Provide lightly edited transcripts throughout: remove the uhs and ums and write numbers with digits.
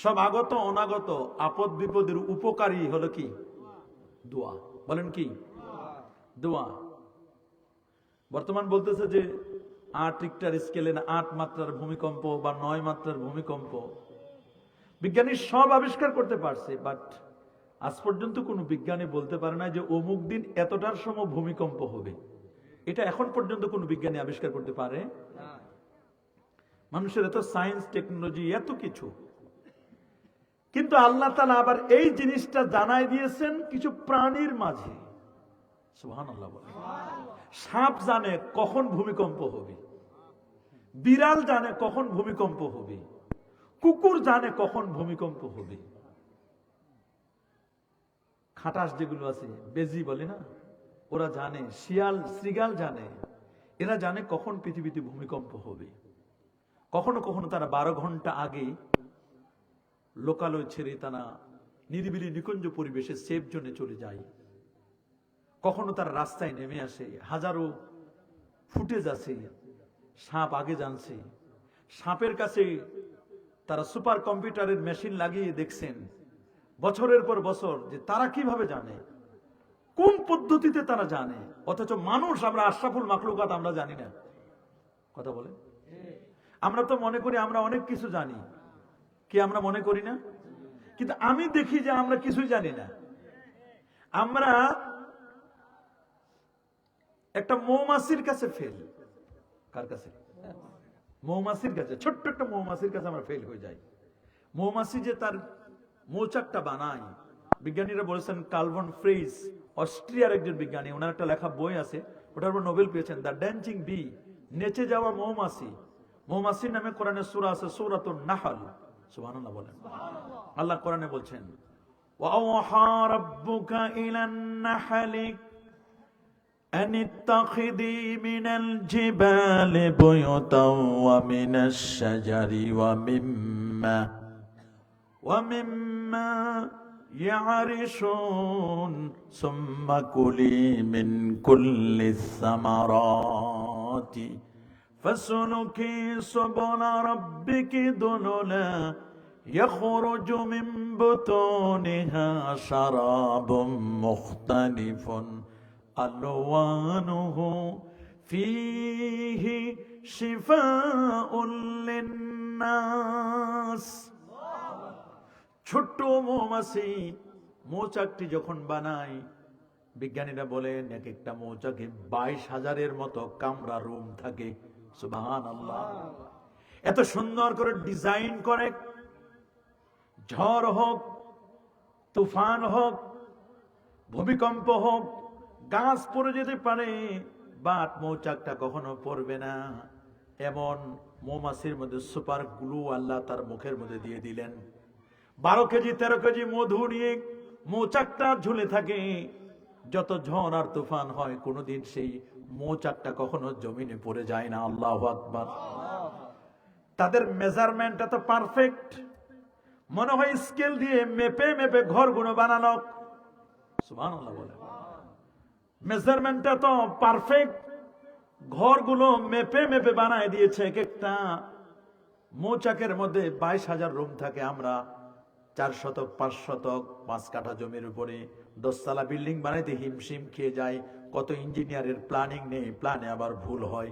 সব আগত অনাগত আপদ বিপদের উপকারী হলো কি? দোয়া। বলেন কি? দোয়া। বর্তমান বলতেছে যে 8 রিক্টার স্কেলে না 8 মাত্রার ভূমিকম্প বা 9 মাত্রার ভূমিকম্প। বিজ্ঞানী সব আবিষ্কার করতে পারছে, বাট আজ পর্যন্ত কোনো বিজ্ঞানী বলতে পারে না যে অমুক দিন এতটার সময় ভূমিকম্প হবে। এটা এখন পর্যন্ত কোনো বিজ্ঞানী আবিষ্কার করতে পারে না। মানুষের এত সায়েন্স টেকনোলজি এত কিছু, কিন্তু আল্লাহ তাআলা আবার এই জিনিসটা জানাই দিয়েছেন কিছু প্রাণীর মাঝে। সুবহানাল্লাহ বলেন। সাপ জানে কখন ভূমিকম্প হবে, বিড়াল জানে কখন ভূমিকম্প হবে, কুকুর জানে কখন ভূমিকম্প হবে, খাটাস যেগুলো আছে বেজি বলে না, ওরা জানে, শিয়াল শৃগাল জানে, এরা জানে কখন পৃথিবীতে ভূমিকম্প হবে। কখনো কখনো তারা 12 ঘন্টা আগে লোকালয় ছেড়ে তারা নিরিবিলি নিকুঞ্জ পরিবেশে সেফ জোনে চলে যায়। কখনো তারা রাস্তায় নেমে আসে, হাজারো ফুটেজ আছে, সাপ আগে জানছে। সাপের কাছে তারা সুপার কম্পিউটারের মেশিন লাগিয়ে দেখছেন বছরের পর বছর যে তারা কিভাবে জানে, কোন পদ্ধতিতে তারা জানে। অথচ মানুষ, আমরা আশরাফুল মাখলুকাত, আমরা জানি না। কথা বলে, আমরা তো মনে করি আমরা অনেক কিছু জানি, কি আমরা মনে করি না? কিন্তু আমি দেখি যে আমরা কিছুই জানি না। আমরা একটা মৌমাছির কাছে ফেল। কার কাছে? মৌমাছির কাছে, ছোট্ট একটা মৌমাছির কাছে আমরা ফেল হয়ে যাই। মৌমাছি যে তার মৌচাকটা বানায়, বিজ্ঞানীরা বলেছেন, কার্লভন ফ্রেইস অস্ট্রিয়ার একজন বিজ্ঞানী, ওনার একটা লেখা বই আছে, ওটার উপর নোবেল পেয়েছেন, দ্য ড্যান্সিং বি, নেচে যাওয়া মৌমাছি। মৌমাছির নামে কোরআনে সূরা আছে, সূরাতুন নাহল। সুবহানাল্লাহ বলেন। আল্লাহ কোরআনে বলছেন, ওয়াওহা রাব্বুকা ইলান নাহলি أن اتخذي من الجبال بيوتا ومن الشجر ومما يعرشون ثم كلي من كل الثمرات فاسلكي سبل ربك ذللا يخرج من بطونها شراب مختلف ألوانه فيه شفاء للناس। ছোট্ট মৌমাছি মৌচাকটি যখন বানায়, বিজ্ঞানীরা বলেন এক একটা মৌচাকে 22,000-এর মতো কামরা রুম থাকে। সুবহানাল্লাহ। এত সুন্দর করে ডিজাইন করে, ঝড় হোক, তুফান হোক, ভূমিকম্প হোক, গাছ পড়ে যেতে পারে, বাট মৌচাকটা কখনো পড়বে না। এমন মৌমাছির মধ্যে সুপার গ্লু আল্লাহ তার মুখের মধ্যে দিয়ে দিলেন। 12 কেজি 13 কেজি মধু নিয়ে মৌচাকটা ঝুলে থাকে। যত ঝড় আর তুফান হয়, কোনোদিন সেই মৌচাকটা কখনো জমিনে পড়ে যায় না। আল্লাহু আকবার। তাদের মেজারমেন্ট এত পারফেক্ট, মনে হয় স্কেল দিয়ে মেপে মেপে ঘরগুলো বানানো। সুবহানাল্লাহ বলে। মেজারমেন্টটা তো পারফেক্ট, ঘরগুলো মেপে মেপে বানায় দিয়েছে। এক একটা মৌচাকের মধ্যে 22,000 রুম থাকে। আমরা 4 শতক 5 শতক 5 কাঠা জমির উপরে 10 তলা বিল্ডিং বানাইতে হিমশিম খেয়ে যায়। কত ইঞ্জিনিয়ারের প্ল্যানিং নেই, প্ল্যানে আবার ভুল হয়।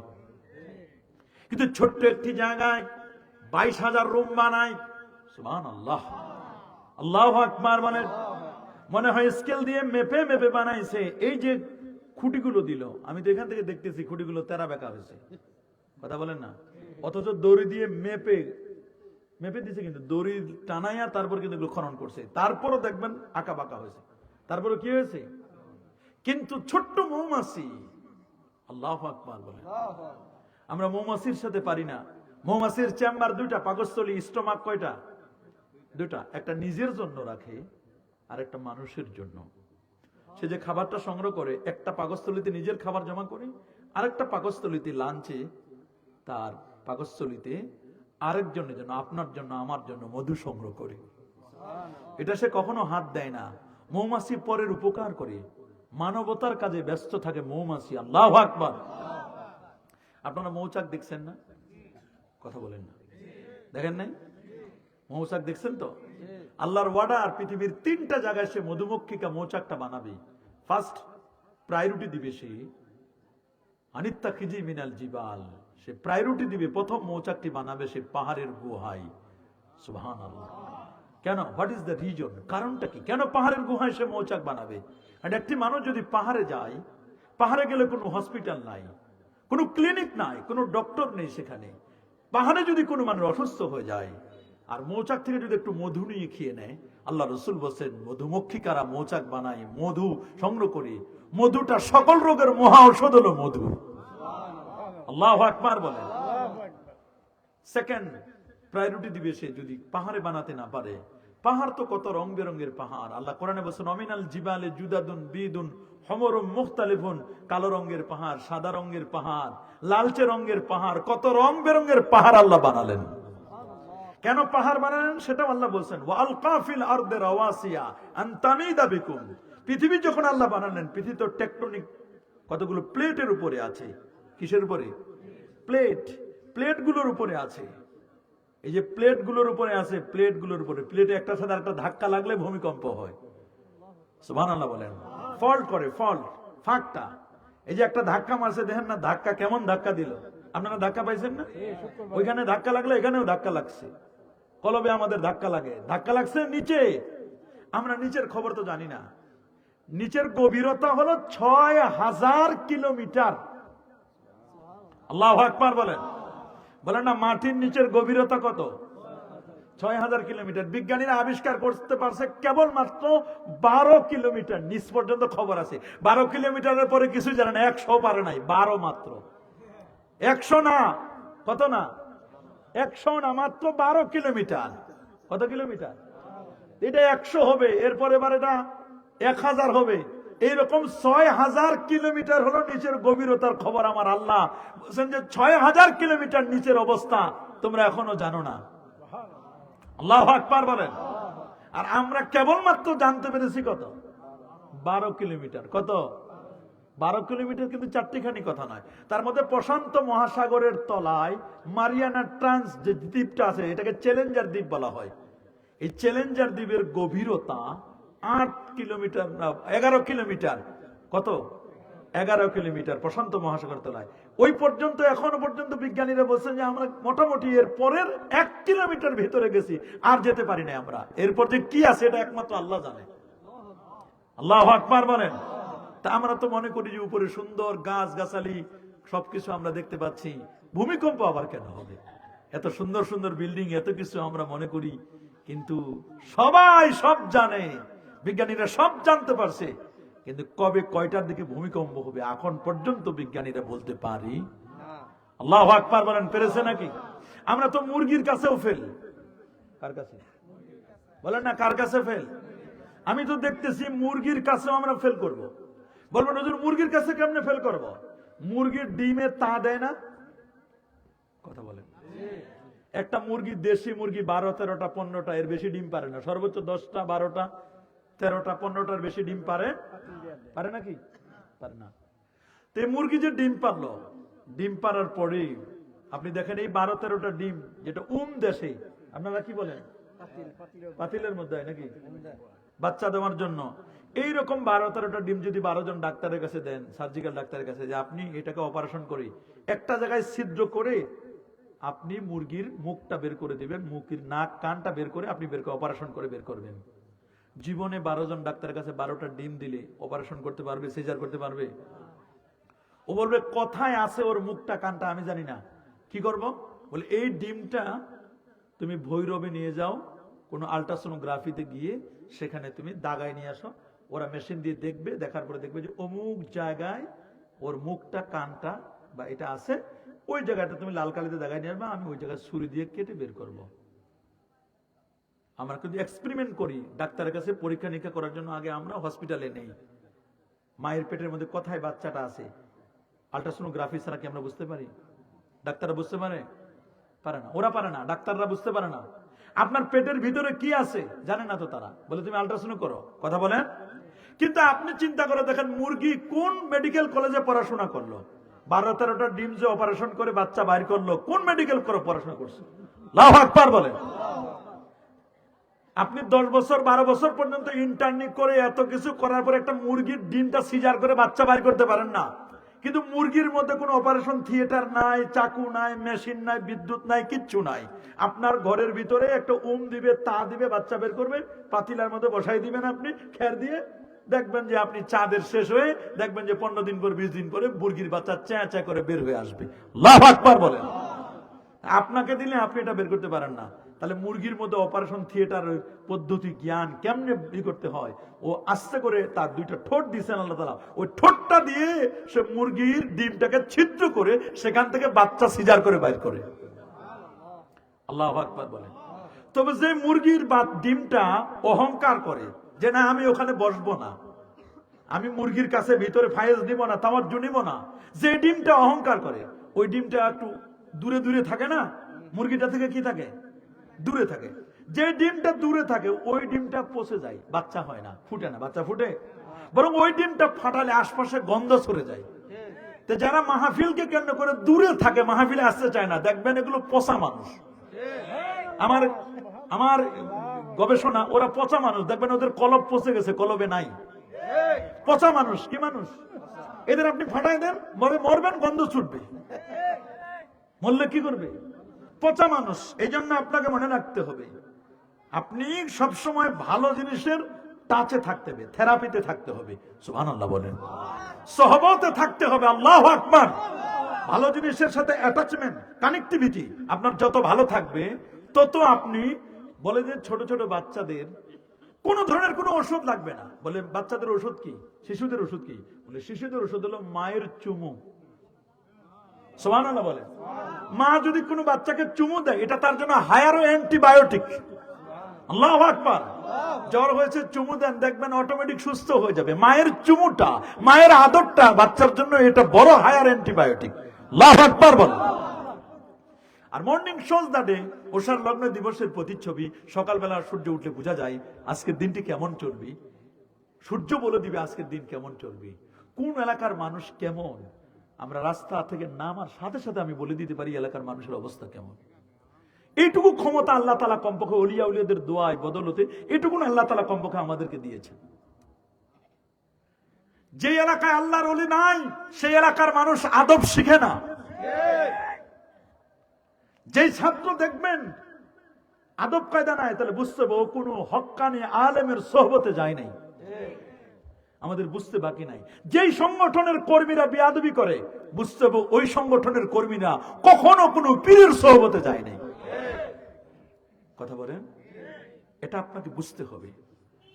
কিন্তু ছোট্ট একটি জায়গায় 22,000 রুম বানায়। সুবহানাল্লাহ, আল্লাহু আকবার বলেন। মনে হয় স্কেল দিয়ে মেপে মেপে বানাইছে। এই যে খুঁটিগুলো দিল, আমি তো এখান থেকে দেখতেছি খুঁটিগুলো তেরা বেঁকা হয়েছে। কথা বলেন না? অথচ দড়ি দিয়ে মেপে মেপে দিছে, কিন্তু দড়ি টানাইয়া তারপর কিন্তু এগুলো খনন করছে। তারপরও দেখবেন আঁকা বাঁকা হয়েছে। তারপরে কি হয়েছে? কিন্তু ছোট্ট মৌমাছি, আল্লাহু আকবার বলেন। আমরা মৌমাছির সাথে পারি না। মৌমাছির চেম্বার 2টা, পাকস্থলী, স্টোমাক কয়টা? 2টা। একটা নিজের জন্য রাখে আর একটা মানুষের জন্য। সে যে খাবারটা সংগ্রহ করে, একটা পাকস্থলীতে নিজের খাবার জমা করে, আরেকটা পাকস্থলীতে লাঞ্চে তার পাকস্থলীতে আরেকজনের জন্য, আপনার জন্য, আমার জন্য মধু সংগ্রহ করে। এটা সে কখনো হাত দেয় না। মৌমাছি পরের উপকার করে, মানবতার কাজে ব্যস্ত থাকে মৌমাছি। আল্লাহু আকবার। আপনারা মৌচাক দেখছেন না? কথা বলেন না, দেখেন নাই? মৌচাক দেখছেন তো? আল্লাহর ওয়ার্ডার, পৃথিবীর 3টা জায়গায় সে মধুমক্ষিকা মৌচাকটা বানাবে। ফার্স্ট প্রায়োরিটি দিবে সে আনিত্তা খিজি মিনাল জিবাল, সে প্রায়োরিটি দিবে, প্রথম মৌচাকটি বানাবে সে পাহাড়ের গুহায়। সুবহানাল্লাহ। কেন? What is the reason? কারণটা কি? কেন পাহাড়ের গুহায় সে মৌচাক বানাবে? আর একটি মানুষ যদি পাহাড়ে যায়, পাহাড়ে গেলে কোনো হসপিটাল নাই, কোনো ক্লিনিক নাই, কোনো ডক্টর নেই সেখানে। পাহাড়ে যদি কোনো মানুষ অসুস্থ হয়ে যায় আর মৌচাক থেকে যদি একটু মধু নিয়ে খেয়ে নেয়, আল্লাহ রসুল বলছেন মধুমক্ষিকারা মৌচাক বানায়, মধু সংগ্রহ করে, মধুটা সকল রোগের মহা ঔষধ হলো মধু। আল্লাহু আকবার বলেন। সেকেন্ড প্রায়োরিটি দিবে সে যদি পাহাড়ে বানাতে না পারে। পাহাড় তো কত রং বেরঙের পাহাড়। আল্লাহ কোরআনে বলছেন নমিনাল জিবালে জুদাদুন বিদুন হমরুম মুখতালিফুন, কালো রঙের পাহাড়, সাদা রঙের পাহাড়, লালচে রঙের পাহাড়, কত রং বেরঙের পাহাড় আল্লাহ বানালেন। কেন পাহাড় বানালেন সেটাও আল্লাহ বলছেন ওয়া আলকাফিল আরদে রাওয়াসিয়া আন তামিদা বিকুম। পৃথিবী যখন আল্লাহ বানালেন, পৃথিবী তো টেকটনিক কতগুলো প্লেটের উপরে আছে। কিসের উপরে? প্লেট। প্লেটগুলোর উপরে আছে। এই যে প্লেটগুলোর উপরে আছে, প্লেটগুলোর উপরে, প্লেটে একটার সাথে একটা ধাক্কা লাগলে ভূমিকম্প হয়। সুবহানাল্লাহ বলেন। ফল্ট করে, ফল্ট, ফাঁকটা। এই যে একটা ধাক্কা মারছে, দেখেন না ধাক্কা কেমন ধাক্কা দিল? আপনারা ধাক্কা পাইছেন না? ওইখানে ধাক্কা লাগলে এখানেও ধাক্কা লাগছে। কলবে আমাদের ধাক্কা লাগে, ধাক্কা লাগছে নিচে। আমরা নিচের খবর তো জানি না। নিচের গভীরতা হলো ৬,০০০ কিলোমিটার। আল্লাহু আকবার বলেন। বলেন না মাটির নিচের গভীরতা কত? ৬,০০০ কিলোমিটার। বিজ্ঞানীরা আবিষ্কার করতে পারছে কেবলমাত্র ১২ কিলোমিটার নিচ পর্যন্ত খবর আছে। ১২ কিলোমিটারের পরে কিছু জানে না, ১০০ পারে নাই, ১২ মাত্র। ১০০ না, কত না? ১০০ না, মাত্র ১২ কিলোমিটার। কত কিলোমিটার? এটা ১০০ হবে, এরপরে এবার এটা ১০০০ হবে। এইরকম ৬,০০০ কিলোমিটার হলো নিচের গভীরতার খবর। আমার আল্লাহ বলছেন যে ৬,০০০ কিলোমিটার নিচের অবস্থা তোমরা এখনো জানো না। আল্লাহু আকবার বলেন। আর আমরা কেবলমাত্র জানতে পেরেছি কত? ১২ কিলোমিটার। কত? ১২ কিলোমিটার, কিন্তু চারটিখানি কথা নয়। তার মধ্যে প্রশান্ত মহাসাগরের তলায় মারিয়ানা ট্রান্স যে দ্বীপটা আছে, এটাকে চ্যালেঞ্জার দ্বীপ বলা হয়। এই চ্যালেঞ্জার দ্বীপের গভীরতা ৮ কিলোমিটার না ১১ কিলোমিটার। কত? ১১ কিলোমিটার প্রশান্ত মহাসাগর তলায়। ওই পর্যন্ত, এখনো পর্যন্ত বিজ্ঞানীরা বলছেন যে আমরা মোটামুটি এর পরের ১ কিলোমিটার ভিতরে গেছি, আর যেতে পারি না আমরা। এরপর যে কি আছে এটা একমাত্র আল্লাহ জানে। আল্লাহু আকবার বলেন। তা আমরা তো মনে করি যে উপরে সুন্দর গাছ গাছালি সবকিছু আমরা দেখতে পাচ্ছি, ভূমিকম্প আবার কেন হবে? এত সুন্দর সুন্দর বিল্ডিং, এত কিছু আমরা মনে করি, কিন্তু সবাই সব জানে, বিজ্ঞানীরা সব জানতে পারছে, কিন্তু কবে কয়টার দিকে ভূমিকম্প হবে এখন পর্যন্ত বিজ্ঞানীরা বলতে পারি। আল্লাহু আকবার বলেন। পেরেছে নাকি? আমরা তো মুরগির কাছেও ফেল। কার কাছে বলেন না? কার কাছে ফেল? আমি তো দেখতেছি মুরগির কাছেও আমরা ফেল করব। বলবো নজর মুরগির কাছে কেমনে ফেল করব? মুরগির ডিমে তা দেয় না? কথা বলেন। একটা মুরগি, দেশি মুরগি ১২, ১৩টা, ১৫টা, এর বেশি ডিম পারে না। সর্বোচ্চ ১০টা, ১২টা, ১৩টা, ১৫টার বেশি ডিম পারে? পারে নাকি? পারে না। তো মুরগি যে ডিম পারলো, ডিম পারার পরে আপনি দেখেন এই ১২, ১৩টা ডিম যেটা দেশে, আপনারা কি বলেন? পাতিলের মধ্যে হয় নাকি বাচ্চা দেওয়ার জন্য। এইরকম ১২, ১৩টা ডিম যদি ১২ জন ডাক্তারের কাছে দেন, সার্জিক্যাল ডাক্তারের কাছে, যে আপনি এটাকে অপারেশন করে একটা জায়গায় ছিদ্র করে আপনি মুরগির মুখটা বের করে দিবেন, মুরগির নাক কানটা বের করে আপনি বের করে অপারেশন করে বের করবেন। জীবনে ১২ জন ডাক্তারের কাছে ১২টা ডিম দিলে অপারেশন করতে পারবে? সিজার করতে পারবে? ও বলবে কোথায় আছে ওর মুখটা কানটা আমি জানি না, কি করব? বলে এই ডিমটা তুমি ভৈরবে নিয়ে যাও, কোনো আল্ট্রাসোনোগ্রাফিতে গিয়ে সেখানে তুমি দাগায় নিয়ে আসো। ওরা মেশিন দিয়ে দেখবে, দেখার পরে দেখবে যে অমুক জায়গায় ওর মুখটা কানটা বা এটা আছে, ওই জায়গাটা তুমি লাল কালিতে দাগায় নিয়ে আসবে, আমি ওই জায়গায় ছুরি দিয়ে কেটে বের করব। আমরা কিন্তু এক্সপেরিমেন্ট করি ডাক্তারের কাছে পরীক্ষা নিরীক্ষা করার জন্য। আগে আমরা হসপিটালে নেই, মায়ের পেটের মধ্যে কোথায় বাচ্চাটা আছে আল্ট্রাসোনোগ্রাফি ছাড়া কি আমরা বুঝতে পারি? ডাক্তাররা বুঝতে পারে? পারে না। ওরা পারে না, ডাক্তাররা বুঝতে পারে না। আপনার পেটের ভিতরে কি আছে জানে না তো তারা, বলে তুমি আল্ট্রাসোনো করো। কথা বলেন। কিন্তু আপনি চিন্তা করে দেখেন, মুরগি কোন মেডিকেল কলেজে পড়াশোনা করলো? ১২, ১৩টা ডিম যে অপারেশন করে বাচ্চা বাইর করলো, কোন মেডিকেল করে পড়াশোনা করছে? আল্লাহু আকবার বলেন। আপনি 10 বছর 12 বছর পর্যন্ত ইন্টার্নি করে এত কিছু করার পর একটা মুরগির ডিমটা সিজার করে বাচ্চা বাইর করতে পারেন না, কিন্তু মুরগির মধ্যে কোনো অপারেশন থিয়েটার নাই, চাকু নাই, মেশিন নাই, বিদ্যুৎ নাই, কিচ্ছু নাই। আপনার ঘরের ভিতরে একটা দিবে, তা দিবে, বাচ্চা বের করবে, পাতিলার মধ্যে বসাই দিবেন আপনি খের দিয়ে, দেখবেন যে আপনি চাঁদের শেষ হয়ে দেখবেন যে 15 দিন পর 20 দিন পরে মুরগির বাচ্চা চ্যাঁ চ্যাঁ করে বের হয়ে আসবে। আল্লাহু আকবার বলেন। আপনাকে দিলে আপনি এটা বের করতে পারেন না, তাহলে মুরগির মধ্যে অপারেশন থিয়েটার পদ্ধতি জ্ঞান কেমনে করতে হয়, ও আস্তে করে তার 2টা ঠোঁট দিয়েছেন আল্লাহ তাআলা, ওই ঠোঁটটা দিয়ে সে মুরগির ডিমটাকে ছিদ্র করে সেখান থেকে বাচ্চা সিজার করে বাইর করে। আল্লাহু আকবার বলেন। তবে যে মুরগির ডিমটা অহংকার করে যে না আমি ওখানে বসবো না, আমি মুরগির কাছে ভিতরে ফায়েজ দিব না, তাওয়াজ্জু নিব না, যে ডিমটা অহংকার করে, ওই ডিমটা একটু দূরে দূরে থাকে না, মুরগিটা থেকে কি থাকে, দূরে থাকে। যে ডিমটা দূরে থাকে ওই ডিমটা পচে যায়, বাচ্চা হয় না, ফুটে না, বাচ্চা ফুটে, বরং ওই ডিমটা ফাটালে আশপাশে গন্ধ ছড়ে যায়। তো যারা মাহফিলকে কেন্দ্র করে দূরে থাকে, মাহফিলে আসতে চায় না, দেখবেন এগুলো পচা মানুষ। আমার গবেষণা, ওরা পচা মানুষ, দেখবেন ওদের কলব পচে গেছে, কলবে নাই, পচা মানুষ। কি মানুষ এদের? আপনি ফাটাই দেন, মরবেন, গন্ধ ছুটবে, মরলে কি করবে? পচা মানুষ। এই জন্য আপনাকে মনে রাখতে হবে, আপনি সবসময় ভালো জিনিসের টাচে থাকতে হবে, থেরাপিতে থাকতে হবে। সুবহানাল্লাহ বলেন। সহবতে থাকতে হবে। আল্লাহু আকবার। ভালো জিনিসের সাথে অ্যাটাচমেন্ট, কানেক্টিভিটি আপনার যত ভালো থাকবে, তত আপনি বলে যে ছোট ছোট বাচ্চাদের কোন ধরনের কোনো ওষুধ লাগবে না। বলে বাচ্চাদের ওষুধ কি, শিশুদের ওষুধ কি? বলে শিশুদের ওষুধ হলো মায়ের চুমু। সুবহানাল্লাহ বলেন। মা যদি কোনো বাচ্চাকে চুমু দেয়, এটা তার জন্য হায়ার অ্যান্টিবায়োটিক। আল্লাহু আকবার। জ্বর হয়েছে, চুমু দেন, দেখবেন অটোমেটিক সুস্থ হয়ে যাবে। মায়ের চুমুটা, মায়ের আদরটা বাচ্চার জন্য এটা বড় হায়ার অ্যান্টিবায়োটিক। আল্লাহু আকবার বলেন। আর মর্নিং শোজ দ্য ডে, ওষার লগ্ন দিবসের প্রতিচ্ছবি। সকালবেলা সূর্য উঠলে বোঝা যায় আজকের দিনটি কেমন চলবে। সূর্য বলে দিবে আজকের দিন কেমন চলবে, কোন এলাকার মানুষ কেমন। আমরা রাস্তা থেকে নামার সাথে সাথে আমি বলে দিতে পারি এলাকার মানুষের অবস্থা কেমন। এইটুকু ক্ষমতা আল্লাহ তাআলা কমপক্ষে ওলিয়া উলিয়াদের দোয়ায় বদলতে এইটুকু আল্লাহ তাআলা কমপক্ষে আমাদেরকে দিয়েছেন। যে এলাকায় আল্লাহর ওলি নাই, সেই এলাকার মানুষ আদব শিখে না। যেই ছাত্র দেখবেন আদব কায়দা নাই, তাহলে বুঝতে হবে ও কোনো হক্কানি আলেমের সোহবতে যায় নাই। আমাদের বুঝতে বাকি নাই। যেই সংগঠনের কর্মীরা বেয়াদবি করে, বুঝতে হবে ওই সংগঠনের কর্মীরা কখনো কোনো পীরের সোহবতে যায় নাই। কথা বলেন, এটা আপনাকে বুঝতে হবে,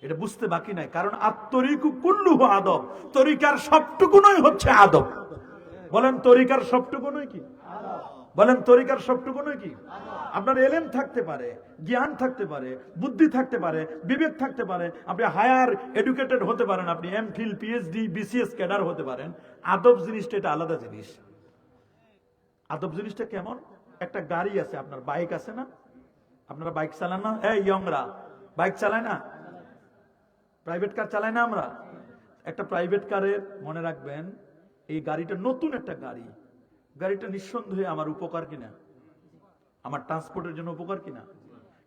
এটা বুঝতে বাকি নাই। কারণ আত-তরিকু কুল্লুহু আদব, তরিকার সবটুকুনই হচ্ছে আদব। বলেন তরিকার সবটুকুনই কি? বলেন তরিকার সবটুকুনই কি? আপনার এলেম থাকতে পারে, জ্ঞান থাকতে পারে, বুদ্ধি থাকতে পারে, বিবেক থাকতে পারে, আপনি হায়ার এডুকেটেড হতে পারেন, আপনি এমফিল, পিএইচডি, বিসিএস ক্যাডার হতে পারেন। আদব জিনিসটা এটা আলাদা জিনিস। আদব জিনিসটা কেমন? একটা গাড়ি আছে, আপনার বাইক আছে না? আপনারা বাইক চালান না? এই ইয়ংরা বাইক চালায় না? প্রাইভেট কার চালায় না? আমরা একটা প্রাইভেট কারের মনে রাখবেন, এই গাড়িটা নতুন একটা গাড়ি, গাড়িটা নিঃসন্দেহে আমার উপকার কিনা, আমার ট্রান্সপোর্টের জন্য উপকার কিনা,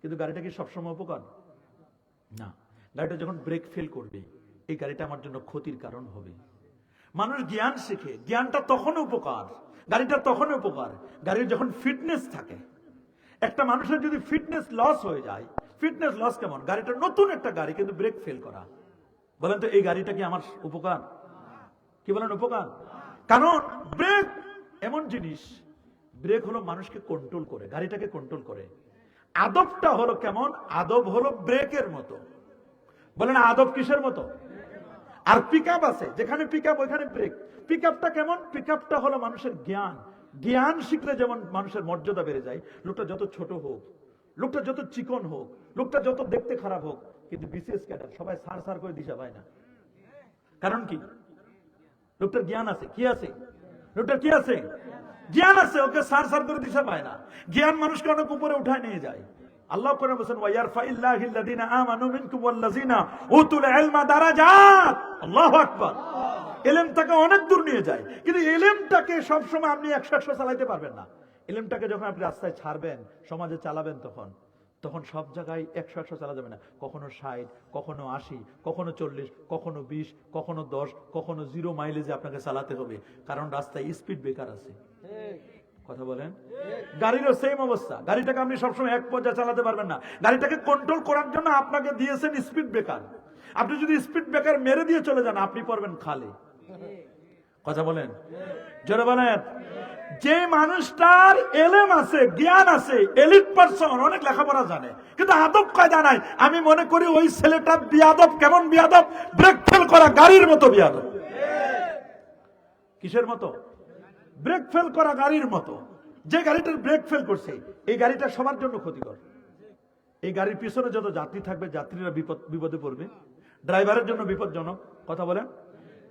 কিন্তু গাড়িটা কি সবসময় উপকার না। গাড়িটা যখন ব্রেক ফেল করবে, এই গাড়িটা আমার জন্য ক্ষতির কারণ হবে। মানুষ জ্ঞান শিখে, জ্ঞানটা তখন উপকার, গাড়িটা তখন উপকার, গাড়ির যখন ফিটনেস থাকে। একটা মানুষের যদি ফিটনেস লস হয়ে যায়, ফিটনেস লস কেমন? গাড়িটা নতুন একটা গাড়ি কিন্তু ব্রেক ফেল করা। বলেন তো এই গাড়িটা কি আমার উপকার? কি বলেন উপকার? কারণ ব্রেক এমন জিনিস, ব্রেক হলো মানুষকে কন্ট্রোল করে, গাড়িটাকে কন্ট্রোল করে। আদবটা হলো কেমন? আদব হলো ব্রেকের মতো। বলেন আদব কিসের মতো? আর পিকআপ আছে, যেখানে পিকআপ ওইখানে ব্রেক। পিকআপটা কেমন? পিকআপটা হলো মানুষের জ্ঞান। জ্ঞান শিখলে যেমন মানুষের মর্যাদা বেড়ে যায়। লোকটা যত ছোট হোক, লোকটা যত চিকন হোক, লোকটা যত দেখতে খারাপ হোক, কিন্তু বিসিএস ক্যাডার সবাই সার সার করে দিশা পায় না। কারণ কি? লোকটার জ্ঞান আছে। কি আছে? লোকটার কি আছে? জ্ঞান আছে, ওকে সার সার করে দিশা পায় না। জ্ঞান মানুষকে অনেক উপরে উঠায় নিয়ে যায়। আল্লাহ করে বলেছেন ওয়াইয়ারফাইল্লাহিল্লাযিনা আমানু মিনকুম ওয়াল্লাযিনা উতুল ইলমা দারাজাত। আল্লাহু আকবার। ইলমটাকে অনেক দূর নিয়ে যায়, কিন্তু ইলমটাকে সব সময় আপনি 100 চালাতে পারবেন না। ইলমটাকে যখন আপনি রাস্তায় ছাড়বেন, সমাজে চালাবেন, তখন সব জায়গায় 100 চালা যাবে না, কখনো 60, কখনো 80, কখনো 40, কখনো 20, কখনো 10, কখনো 0 মাইলেজে আপনাকে চালাতে হবে, কারণ রাস্তায় স্পিড ব্রেকার আছে। কথা বলেন। গাড়িরও সেম অবস্থা, গাড়িটাকে আপনি সবসময় এক পর্যায়ে চালাতে পারবেন না, গাড়িটাকে কন্ট্রোল করার জন্য আপনাকে দিয়েছেন স্পিড ব্রেকার। আপনি যদি স্পিড ব্রেকার মেরে দিয়ে চলে যান, আপনি পড়বেন খালে। কথা বলেন, জোরে বলেন। যে মানুষটার এলেম আছে, জ্ঞান আছে, এলিট পারসন, অনেক লেখাপড়া জানে, কিন্তু আদব কায়দা নাই, আমি মনে করি ওই ছেলেটা বিয়াদব। কেমন বিয়াদব? ব্রেক ফেল করা গাড়ির মতো বিয়াদব। কিসের মতো? ব্রেক ফেল করা গাড়ির মতো। যে গাড়িটার ব্রেক ফেল করছে, এই গাড়িটা সবার জন্য ক্ষতিকর। এই গাড়ির পিছনে যত যাত্রী থাকবে, যাত্রীরা বিপদে পড়বে, ড্রাইভারের জন্য বিপজ্জনক। কথা বলেন,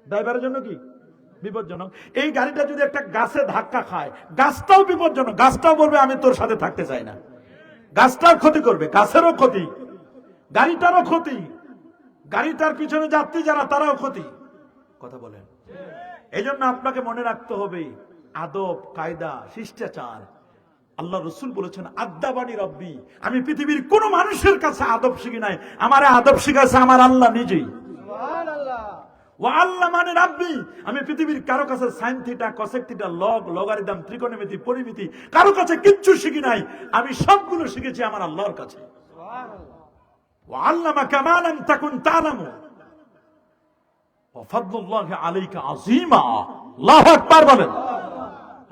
ড্রাইভারের জন্য কি বিপজ্জনক? এই গাড়িটা যদি একটা গাছে ধাক্কা খায়, গাছটাও বিপজ্জনক, গাছটাও বলবে আমি তোর সাথে থাকতে চাই না, গাছটাও ক্ষতি করবে, গাছেরও ক্ষতি, গাড়িটারও ক্ষতি, গাড়িটার পিছনে যাত্রী যারা তারাও ক্ষতি। কথা বলেন। এই জন্য আপনাকে মনে রাখতে হবে আদব কায়দা শিষ্টাচার। আল্লাহ রসুল বলেছেন আদাবানি রব্বি, আমি পৃথিবীর কোন মানুষের কাছে আদব শিখি নাই, আমার আদব শিখাছে আমার আল্লাহ নিজেই। ও আল্লাহ মানে রাব্বি, আমি পৃথিবীর কারো কাছে sine theta, cosec theta, log, logarithm, ত্রিকোণমিতি, পরিমিতি কারো কাছে কিচ্ছু শিখি নাই, আমি সবগুলো শিখেছি আমার আল্লাহর কাছে। ও আল্লামা কামা লাম তাকুন তা'লামু ওয়া ফাদলুল্লাহি আলাইকা আযীমা। আল্লাহু আকবার বলেন।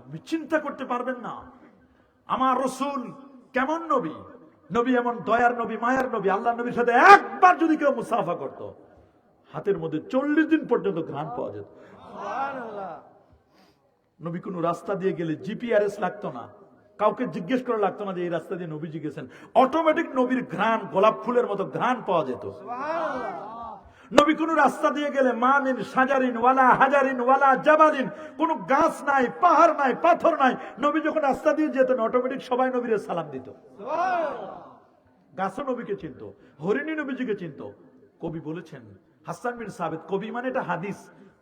আপনি চিন্তা করতে পারবেন না আমার রাসূল কেমন নবী। নবী এমন দয়ার নবী, মায়ার নবী। আল্লাহ নবীর সাথে একবার যদি কেউ মুসাফা করত, হাতের মধ্যে 40 দিন পর্যন্ত ঘ্রাণ পাওয়া যেত। নবী কোন রাস্তা দিয়ে গেলে জিপিআরএস লাগতো না, কাউকে জিজ্ঞেস করা লাগতো না যে এই রাস্তা দিয়ে নবীজি গেছেন, অটোমেটিক নবীর ঘ্রাণ গোলাপ ফুলের মতো ঘ্রাণ পাওয়া যেত। নবী কোন রাস্তা দিয়ে গেলে মামিন সাজারিন ওয়ালা হাজারিন ওয়ালা জাবালিন, কোন গাছ নাই, পাহাড় নাই, পাথর নাই, নবী যখন রাস্তা দিয়ে যেতেন অটোমেটিক সবাই নবীরে সালাম দিত। গাছও নবীকে চিনত, হরিণী নবীজিকে চিনত। কবি বলেছেন, হাসান বিন সাবিত, কবি মানে এটা হাদিস,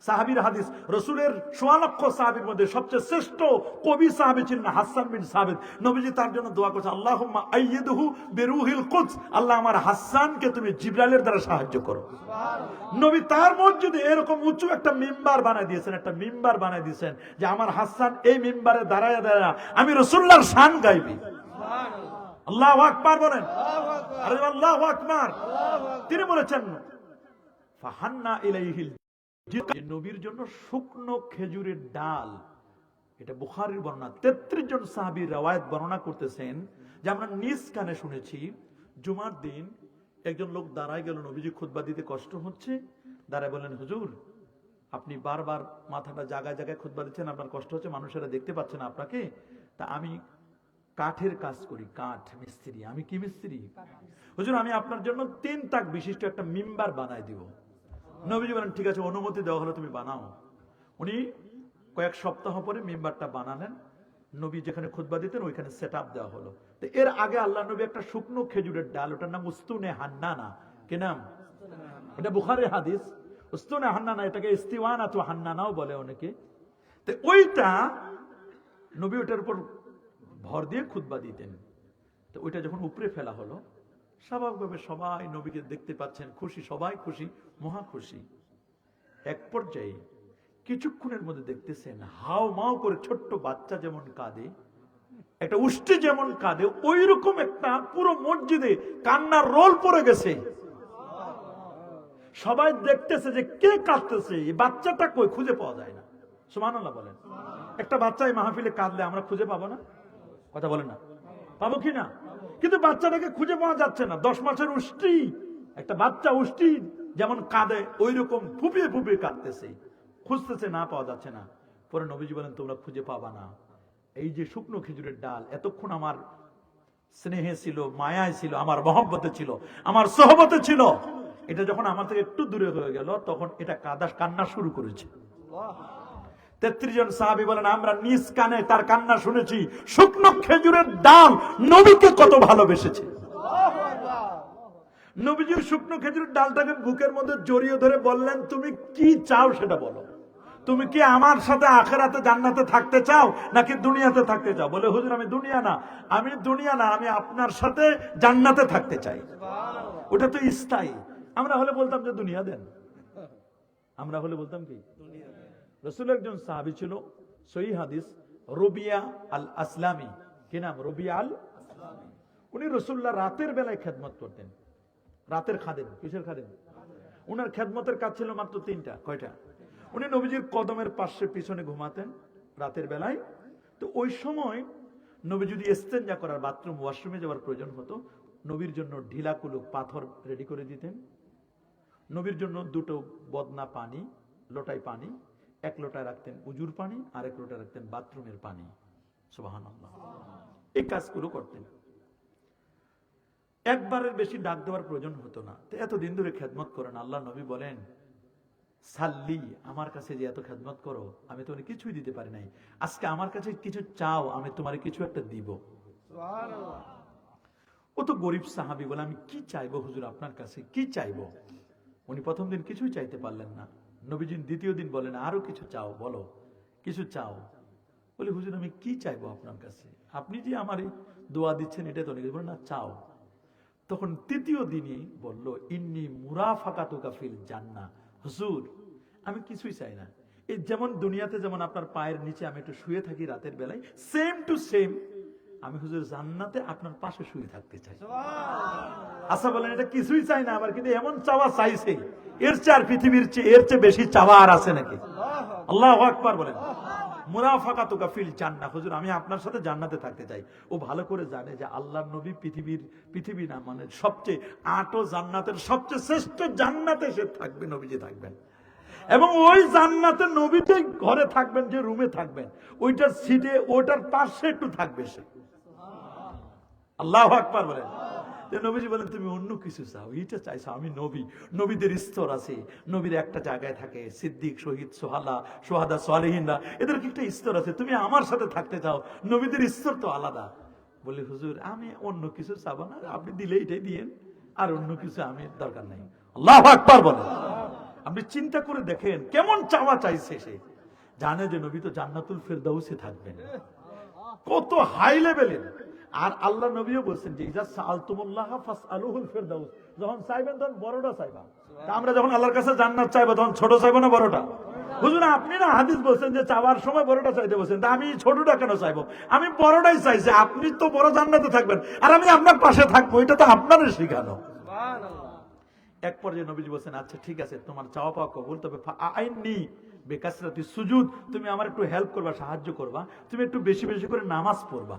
সাহাবীর হাদিস, রাসূলের ১৬ লক্ষ সাহাবীর মধ্যে সবচেয়ে শ্রেষ্ঠ কবি সাহাবী ছিলেন হাসান বিন সাবিত। নবীজি তার জন্য দোয়া করেছেন, আল্লাহুম্মা আইয়িদহু বিরূহিল কুদস, আল্লাহ আমার হাসানকে তুমি জিবরাইলের দ্বারা সাহায্য করো। নবী তার মসজিদে এরকম উঁচু একটা মিম্বার বানায় দিয়েছেন, একটা মিম্বার বানায় দিয়েছেন যে আমার হাসান এই মিম্বারে দাঁড়ায় দাঁড়ায় আমি রাসূলুল্লাহর শান গাইবি। আল্লাহু আকবার বলেন। আরে আল্লাহু আকবার। তিনি বলেছেন ফাহান্না ইলাইহিল, নবীর জন্য শুকনো খেজুরের ডাল। এটা বুখারীর বর্ণনা। 33 জন সাহাবী রওয়ায়াত বর্ণনা করতেছেন যে আমরা নিজ কানে শুনেছি, জুমার দিন একজন লোক দাঁড়ায় গেল, নবীজি খুতবা দিতে কষ্ট হচ্ছে, দাঁড়ায় বললেন, হুজুর আপনি বারবার মাথাটা জায়গায় জায়গায় খুতবা দিচ্ছেন, আপনার কষ্ট হচ্ছে, মানুষেরা দেখতে পাচ্ছে না আপনাকে, তা আমি কাঠের কাজ করি, কাঠ মিস্ত্রি। আমি কি মিস্ত্রি? হুজুর আমি আপনার জন্য 3 তাক বিশিষ্ট একটা মিম্বার বানাই দিব। নবীজি বলেন ঠিক আছে, অনুমতি দেওয়া হলো, তুমি বানাও। উনি কয়েক সপ্তাহ পরে মিম্বারটা বানালেন, নবী যেখানে খুতবা দিতেন ওইখানে সেট আপ দেওয়া হলো। তো এর আগে আল্লাহ নবী একটা শুকনো খেজুরের ডাল, ওটার নাম উস্তুনে হান্নানা। কি নাম? এটা বুখারীর হাদিস। উস্তুনে হান্নানা, এটাকে ইস্তিওয়ানাতু হান্নানাও বলে অনেকে। তো ওইটা নবী ওটার উপর ভর দিয়ে খুতবা দিতেন। তো ওইটা যখন উপরে ফেলা হলো, স্বাভাবিকভাবে সবাই নবীকে দেখতে পাচ্ছেন, খুশি, সবাই খুশি, মহা খুশি। এক পর্যায়ে কিছুক্ষণের মধ্যে দেখতেছেন হাও মাও করে ছোট্ট বাচ্চা যেমন কাঁদে, একটা উষ্টি যেমন কাঁদে, ওই রকম একটা পুরো মসজিদে কান্নার রোল পড়ে গেছে। সবাই দেখতেছে যে কে কাঁদতেছে, এই বাচ্চাটা কই, খুঁজে পাওয়া যায় না। সুবহানাল্লাহ বলেন। একটা বাচ্চা এই মাহফিলে কাঁদলে আমরা খুঁজে পাবো না? কথা বলেন না, পাবো কি না? কিন্তু বাচ্চাটাকে খুঁজে পাওয়া যাচ্ছে না। 10 মাসের উষ্টি, একটা বাচ্চা উষ্টি যেমন কাঁদে ওই রকম ফুপিয়ে ফুপিয়ে কাঁদতেছে, খুঁজতেছে, না পাওয়া যাচ্ছে না। পরে নবীজি বলেন তোমরা খুঁজে পাবা না, এই যে শুকনো খেজুরের ডাল এতক্ষণ আমার স্নেহে ছিল, মায়ায় ছিল, আমার মহব্বতে ছিল, আমার সোহবতে ছিল, এটা যখন আমার থেকে একটু দূরে হয়ে গেল তখন এটা কান্না শুরু করেছে। 33 জন সাহাবী বলেন আমরা নিজ কানে তার কান্না শুনেছি, শুকনো খেজুরের ডাল নবীকে কত ভালোবেসেছে। নবীজি শুকনো খেজুরের ডালটাকে বুকের মধ্যে জড়িয়ে ধরে বললেন তুমি কি চাও সেটা বলো, তুমি কি আমার সাথে আখেরাতে জান্নাতে থাকতে চাও নাকি দুনিয়াতে থাকতে চাও? বলে হুজুর আমি দুনিয়া না, আমি আপনার সাথে জান্নাতে থাকতে চাই। ওটা তো স্থায়ী। আমরা হলে বলতাম যে দুনিয়া দেন, আমরা হলে বলতাম কি? রাসূলের একজন সাহাবী ছিল, সহিহ হাদিস, রবিয়া আল আসলামি। কি নাম? রবিয়া আল আসলামি। উনি রাসূলুল্লাহ রাতের বেলায় খেদমত করতেন। রাতের খাদেম। কিসের খাদেম? উনার খেদমতের কাজ ছিল মাত্র 3টা। কয়টা? উনি নবীজির কদমের পাশে পিছনে ঘুমাতেন রাতের বেলায়। তো ওই সময় নবী যদি ইস্তেঞ্জা করার, বাথরুম ওয়াশরুমে যাওয়ার প্রয়োজন হতো, নবীর জন্য ঢিলা কুলুক পাথর রেডি করে দিতেন। নবীর জন্য 2টো বদনা পানি, লোটায় পানি, 1 লোটায় রাখতেন উজুর পানি, আর 1 লোটায় রাখতেন বাথরুমের পানি। সুবহানাল্লাহ। এই কাজগুলো করতেন। একবারের বেশি ডাক দেওয়ার প্রয়োজন হতো না। তো এতদিন ধরে খেদমত করেন, আল্লাহ নবী বলেন সাল্লি, আমার কাছে যে এত খেদমত করো, আমি তোমাকে কিছুই দিতে পারি নাই, আজকে আমার কাছে কিছু চাও, আমি তোমার কিছু একটা দিব। ও তো গরিব সাহাবী, বলে আমি কি চাইবো হুজুর আপনার কাছে, কি চাইবো? উনি প্রথম দিন কিছুই চাইতে পারলেন না। নবীজি দ্বিতীয় দিন বলেন আরো কিছু চাও, বলো কিছু চাও। বলে হুজুর আমি কি চাইবো আপনার কাছে, আপনি যে আমার দোয়া দিচ্ছেন এটা তো অনেক। বলে না, চাও। তখন তৃতীয় দিনই বলল ইন্নী মুরাফাকাতুকা ফিল জান্নাহ। হুজুর আমি কিছুই চাই না, এই যেমন দুনিয়াতে যেমন আপনার পায়ের নিচে আমি একটু শুয়ে থাকি রাতের বেলায়, সেম টু সেম আমি হুজুর জান্নাতে আপনার পাশে শুয়ে থাকতে চাই। আচ্ছা বলেন এটা কিছুই চাই না, আবার কিন্তু এমন চাওয়া চাইছে, এর চেয়ে আর পৃথিবীর চেয়ে এর চেয়ে বেশি চাওয়া আর আছে নাকি? আল্লাহু আকবার বলেন। মুরাফাকাতুকা ফিল জান্নাহ, হুজুর আমি আপনার সাথে জান্নাতে থাকতে চাই। ও ভালো করে জানে যে আল্লাহর নবী পৃথিবী না, মানে সবচেয়ে 8 জান্নাতের সবচেয়ে শ্রেষ্ঠ জান্নাতে সে থাকবে, নবীজি থাকবেন। এবং ওই জান্নাতে নবীজি ঘরে থাকবেন, যে রুমে থাকবেন ওইটার সিটে ওটার পাশে একটু থাকবে সে। আল্লাহু আকবার বলেন। নবীজি বলেন তুমি অন্য কিছু চাও, এইটা চাইছো, আমি নবী, নবীদের স্তর আছে, নবীর একটা জায়গায় থাকে সিদ্দিক, শহীদ, সোহাদা, সালেহিনরা, এদের একটা স্তর আছে, তুমি আমার সাথে থাকতে চাও, নবীদের স্তর তো আলাদা। বলে হুজুর আমি অন্য কিছু চাবো না, আপনি দিলে এটাই দিয়েন, আর অন্য কিছু আমি দরকার নাই। আল্লাহু আকবার বলেন। আপনি চিন্তা করে দেখেন কেমন চাওয়া চাইছে সে, জানে যে নবী তো জান্নাতুল ফেরদাউসে থাকবেন, কত হাই লেভেলের। আর আল্লাহ নবীও বলছেন যে ইজা সাআলতুমুল্লাহ ফাসআলুহুল ফিরদাউস, যখন চাইবেন তখন বড়টা চাইবা। আমরা যখন আল্লাহর কাছে জান্নাত চাইবো তখন ছোট চাইবো না বড়টা? হুজুর আপনি না হাদিস বলছেন যে চাওয়ার সময় বড়টা চাইতে বলছেন, তা আমি ছোটটা কেন চাইবো? আমি বড়টাই চাইছি, আপনি তো বড় জান্নাতে থাকবেন আর আমি আপনার পাশে থাকবো, এটা তো আপনারই শিখানো। এক পর্যায়ে নবীজি বলছেন আচ্ছা ঠিক আছে তোমার চাওয়া পাওয়া কবুল, তবে আইননি বেকাসরাতি সুজুদ, তুমি আমার একটু হেল্প করবা, সাহায্য করবা, তুমি একটু বেশি বেশি করে নামাজ পড়বা।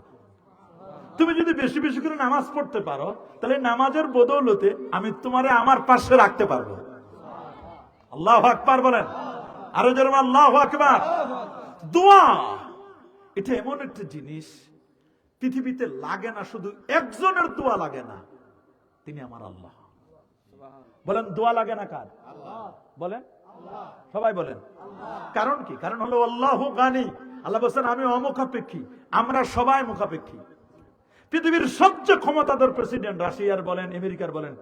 তুমি যদি বেশি বেশি করে নামাজ পড়তে পারো তাহলে নামাজের বদৌলতে আমি তোমারে আমার পাশে রাখতে পারবো। আল্লাহু আকবার বলেন। আরো জোরে আল্লাহু আকবার। দোয়া এটা এমন একটা জিনিস পৃথিবীতে লাগে না, শুধু একজনের দোয়া লাগে না, তিনি আমার আল্লাহ। বলেন দোয়া লাগে না কার? বলেন সবাই বলেন। কারণ কি? কারণ হলো আল্লাহু গানি, আল্লাহ বলেন আমি অমুখাপেক্ষী, আমরা সবাই মুখাপেক্ষী। পৃথিবীর সবচেয়ে ক্ষমতাধর প্রেসিডেন্ট, রাশিয়ার বলেন, আমেরিকার বলেন,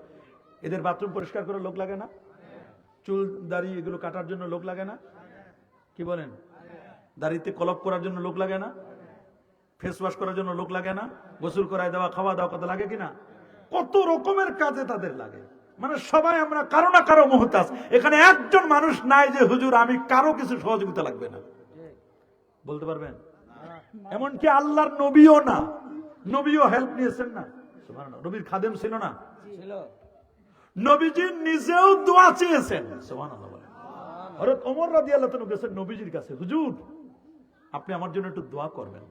এদের বাথরুম পরিষ্কার করে লোক লাগে না? চুল দাড়ি এগুলো কাটার জন্য লোক লাগে না? কি বলেন? দাড়িতে কলপ করার জন্য লোক লাগে না? ফেস ওয়াশ করার জন্য লোক লাগে না? গোসল করায় দেওয়া, খাওয়া দাওয়া কত লাগে কিনা? কত রকমের কাজে তাদের লাগে। মানে সবাই আমরা কারো না কারো মুহতাজ। এখানে একজন মানুষ নাই যে হুজুর আমি কারো কিছু সহযোগিতা লাগবে না, বলতে পারবেন? এমনকি আল্লাহর নবীও না, নবীও হেল্প নিয়েছেন না। সুবহানাল্লাহ। নবীর খাদেম ছিল না? ছিল। নবীজি নিজেও দোয়া চেয়েছেন। সুবহানাল্লাহ। হযরত ওমর রাদিয়াল্লাহু তাআলা গেছেন নবীজির কাছে, হুজুর আপনি আমার জন্য একটু দোয়া করবেন,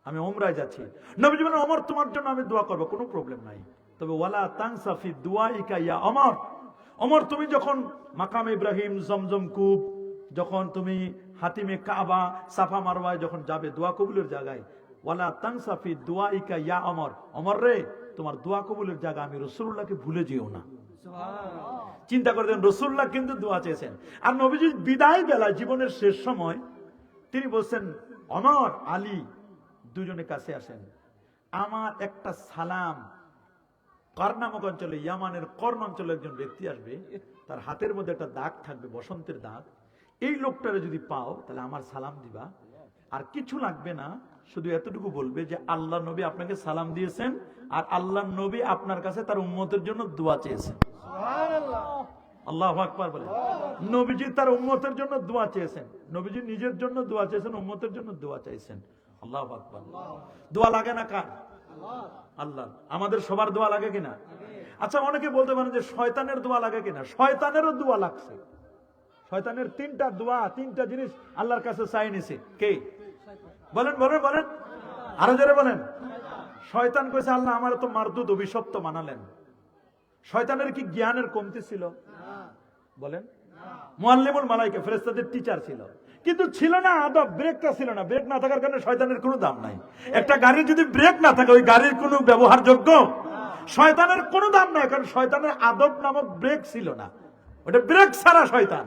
আমি উমরায় যাচ্ছি। নবীজি বলেন ওমর তোমার জন্য আমি দোয়া করব, কোনো প্রবলেম নাই, তবে ওয়ালা তানসা ফি দুআইকা ইয়া ওমর, ওমর তুমি যখন মাকাম ইব্রাহিম, জমজম কূপ, যখন তুমি হাতিমে কাবা, সাফা মারওয়ায় যখন যাবে দোয়া কবুলের জায়গায়, ওয়ালা তানসা ফি দুআইকা ইয়া ওমর, ওমর রে তোমার দোয়া কবুলের জায়গা আমি রাসূলুল্লাহকে ভুলে যেও না। সুবহানাল্লাহ। চিন্তা করে দেন রাসূলুল্লাহ কিন্তু দোয়া চেয়েছেন। আর নবীজি বিদায় বেলা জীবনের শেষ সময় তিনি বলছেন ওমর, আলী দুজনের কাছে আসেন, আমার একটা সালাম কর্নামক অঞ্চলে, ইয়ামানের কর্ণ অঞ্চলে একজন ব্যক্তি আসবে, তার হাতের মধ্যে একটা দাগ থাকবে, বসন্তের দাগ, এই লোকটারে যদি পাও তাহলে আমার সালাম দিবা, আর কিছু লাগবে না, শুধু এতটুকু বলবে যে আল্লাহ নবী আপনাকে সালাম দিয়েছেন আর আল্লাহ নবী আপনার কাছে তার উম্মতের জন্য দোয়া চেয়েছেন। আল্লাহু আকবার বলে। নবীজি তার উম্মতের জন্য দোয়া চেয়েছেন, নবীজি নিজের জন্য দোয়া চেয়েছেন, উম্মতের জন্য দোয়া চাইছেন। আল্লাহু আকবার। দোয়া লাগে না কার? আল্লাহ। আমাদের সবার দোয়া লাগে কিনা? আচ্ছা, অনেকে বলতে পারেন যে শয়তানের দোয়া লাগে কিনা? শয়তানেরও দোয়া লাগছে। শয়তানের তিনটা দোয়া, তিনটা জিনিস আল্লাহর কাছে চাই নিছে। কে? বলেন বলেন বলেন, আরো জোরে বলেন। শয়তান কইছে আল্লাহ আমার তো মারদুদ অভিশপ্ত বানালেন। শয়তানের কি জ্ঞানের কমতি ছিল? বলেন। মুআল্লিমুল মালায়েকা, ফেরেশতাদের টিচার ছিল, কিন্তু ছিল না আদব, ব্রেকটা ছিল না। ব্রেক না থাকার কারণে শয়তানের কোনো দাম নাই। একটা গাড়ির যদি ব্রেক না থাকে ওই গাড়ির কোনো ব্যবহারযোগ্য। শয়তানের কোনো দাম নাই, কারণ শয়তানের আদব নামক ব্রেক ছিল না। ওটা ব্রেক ছাড়া শয়তান।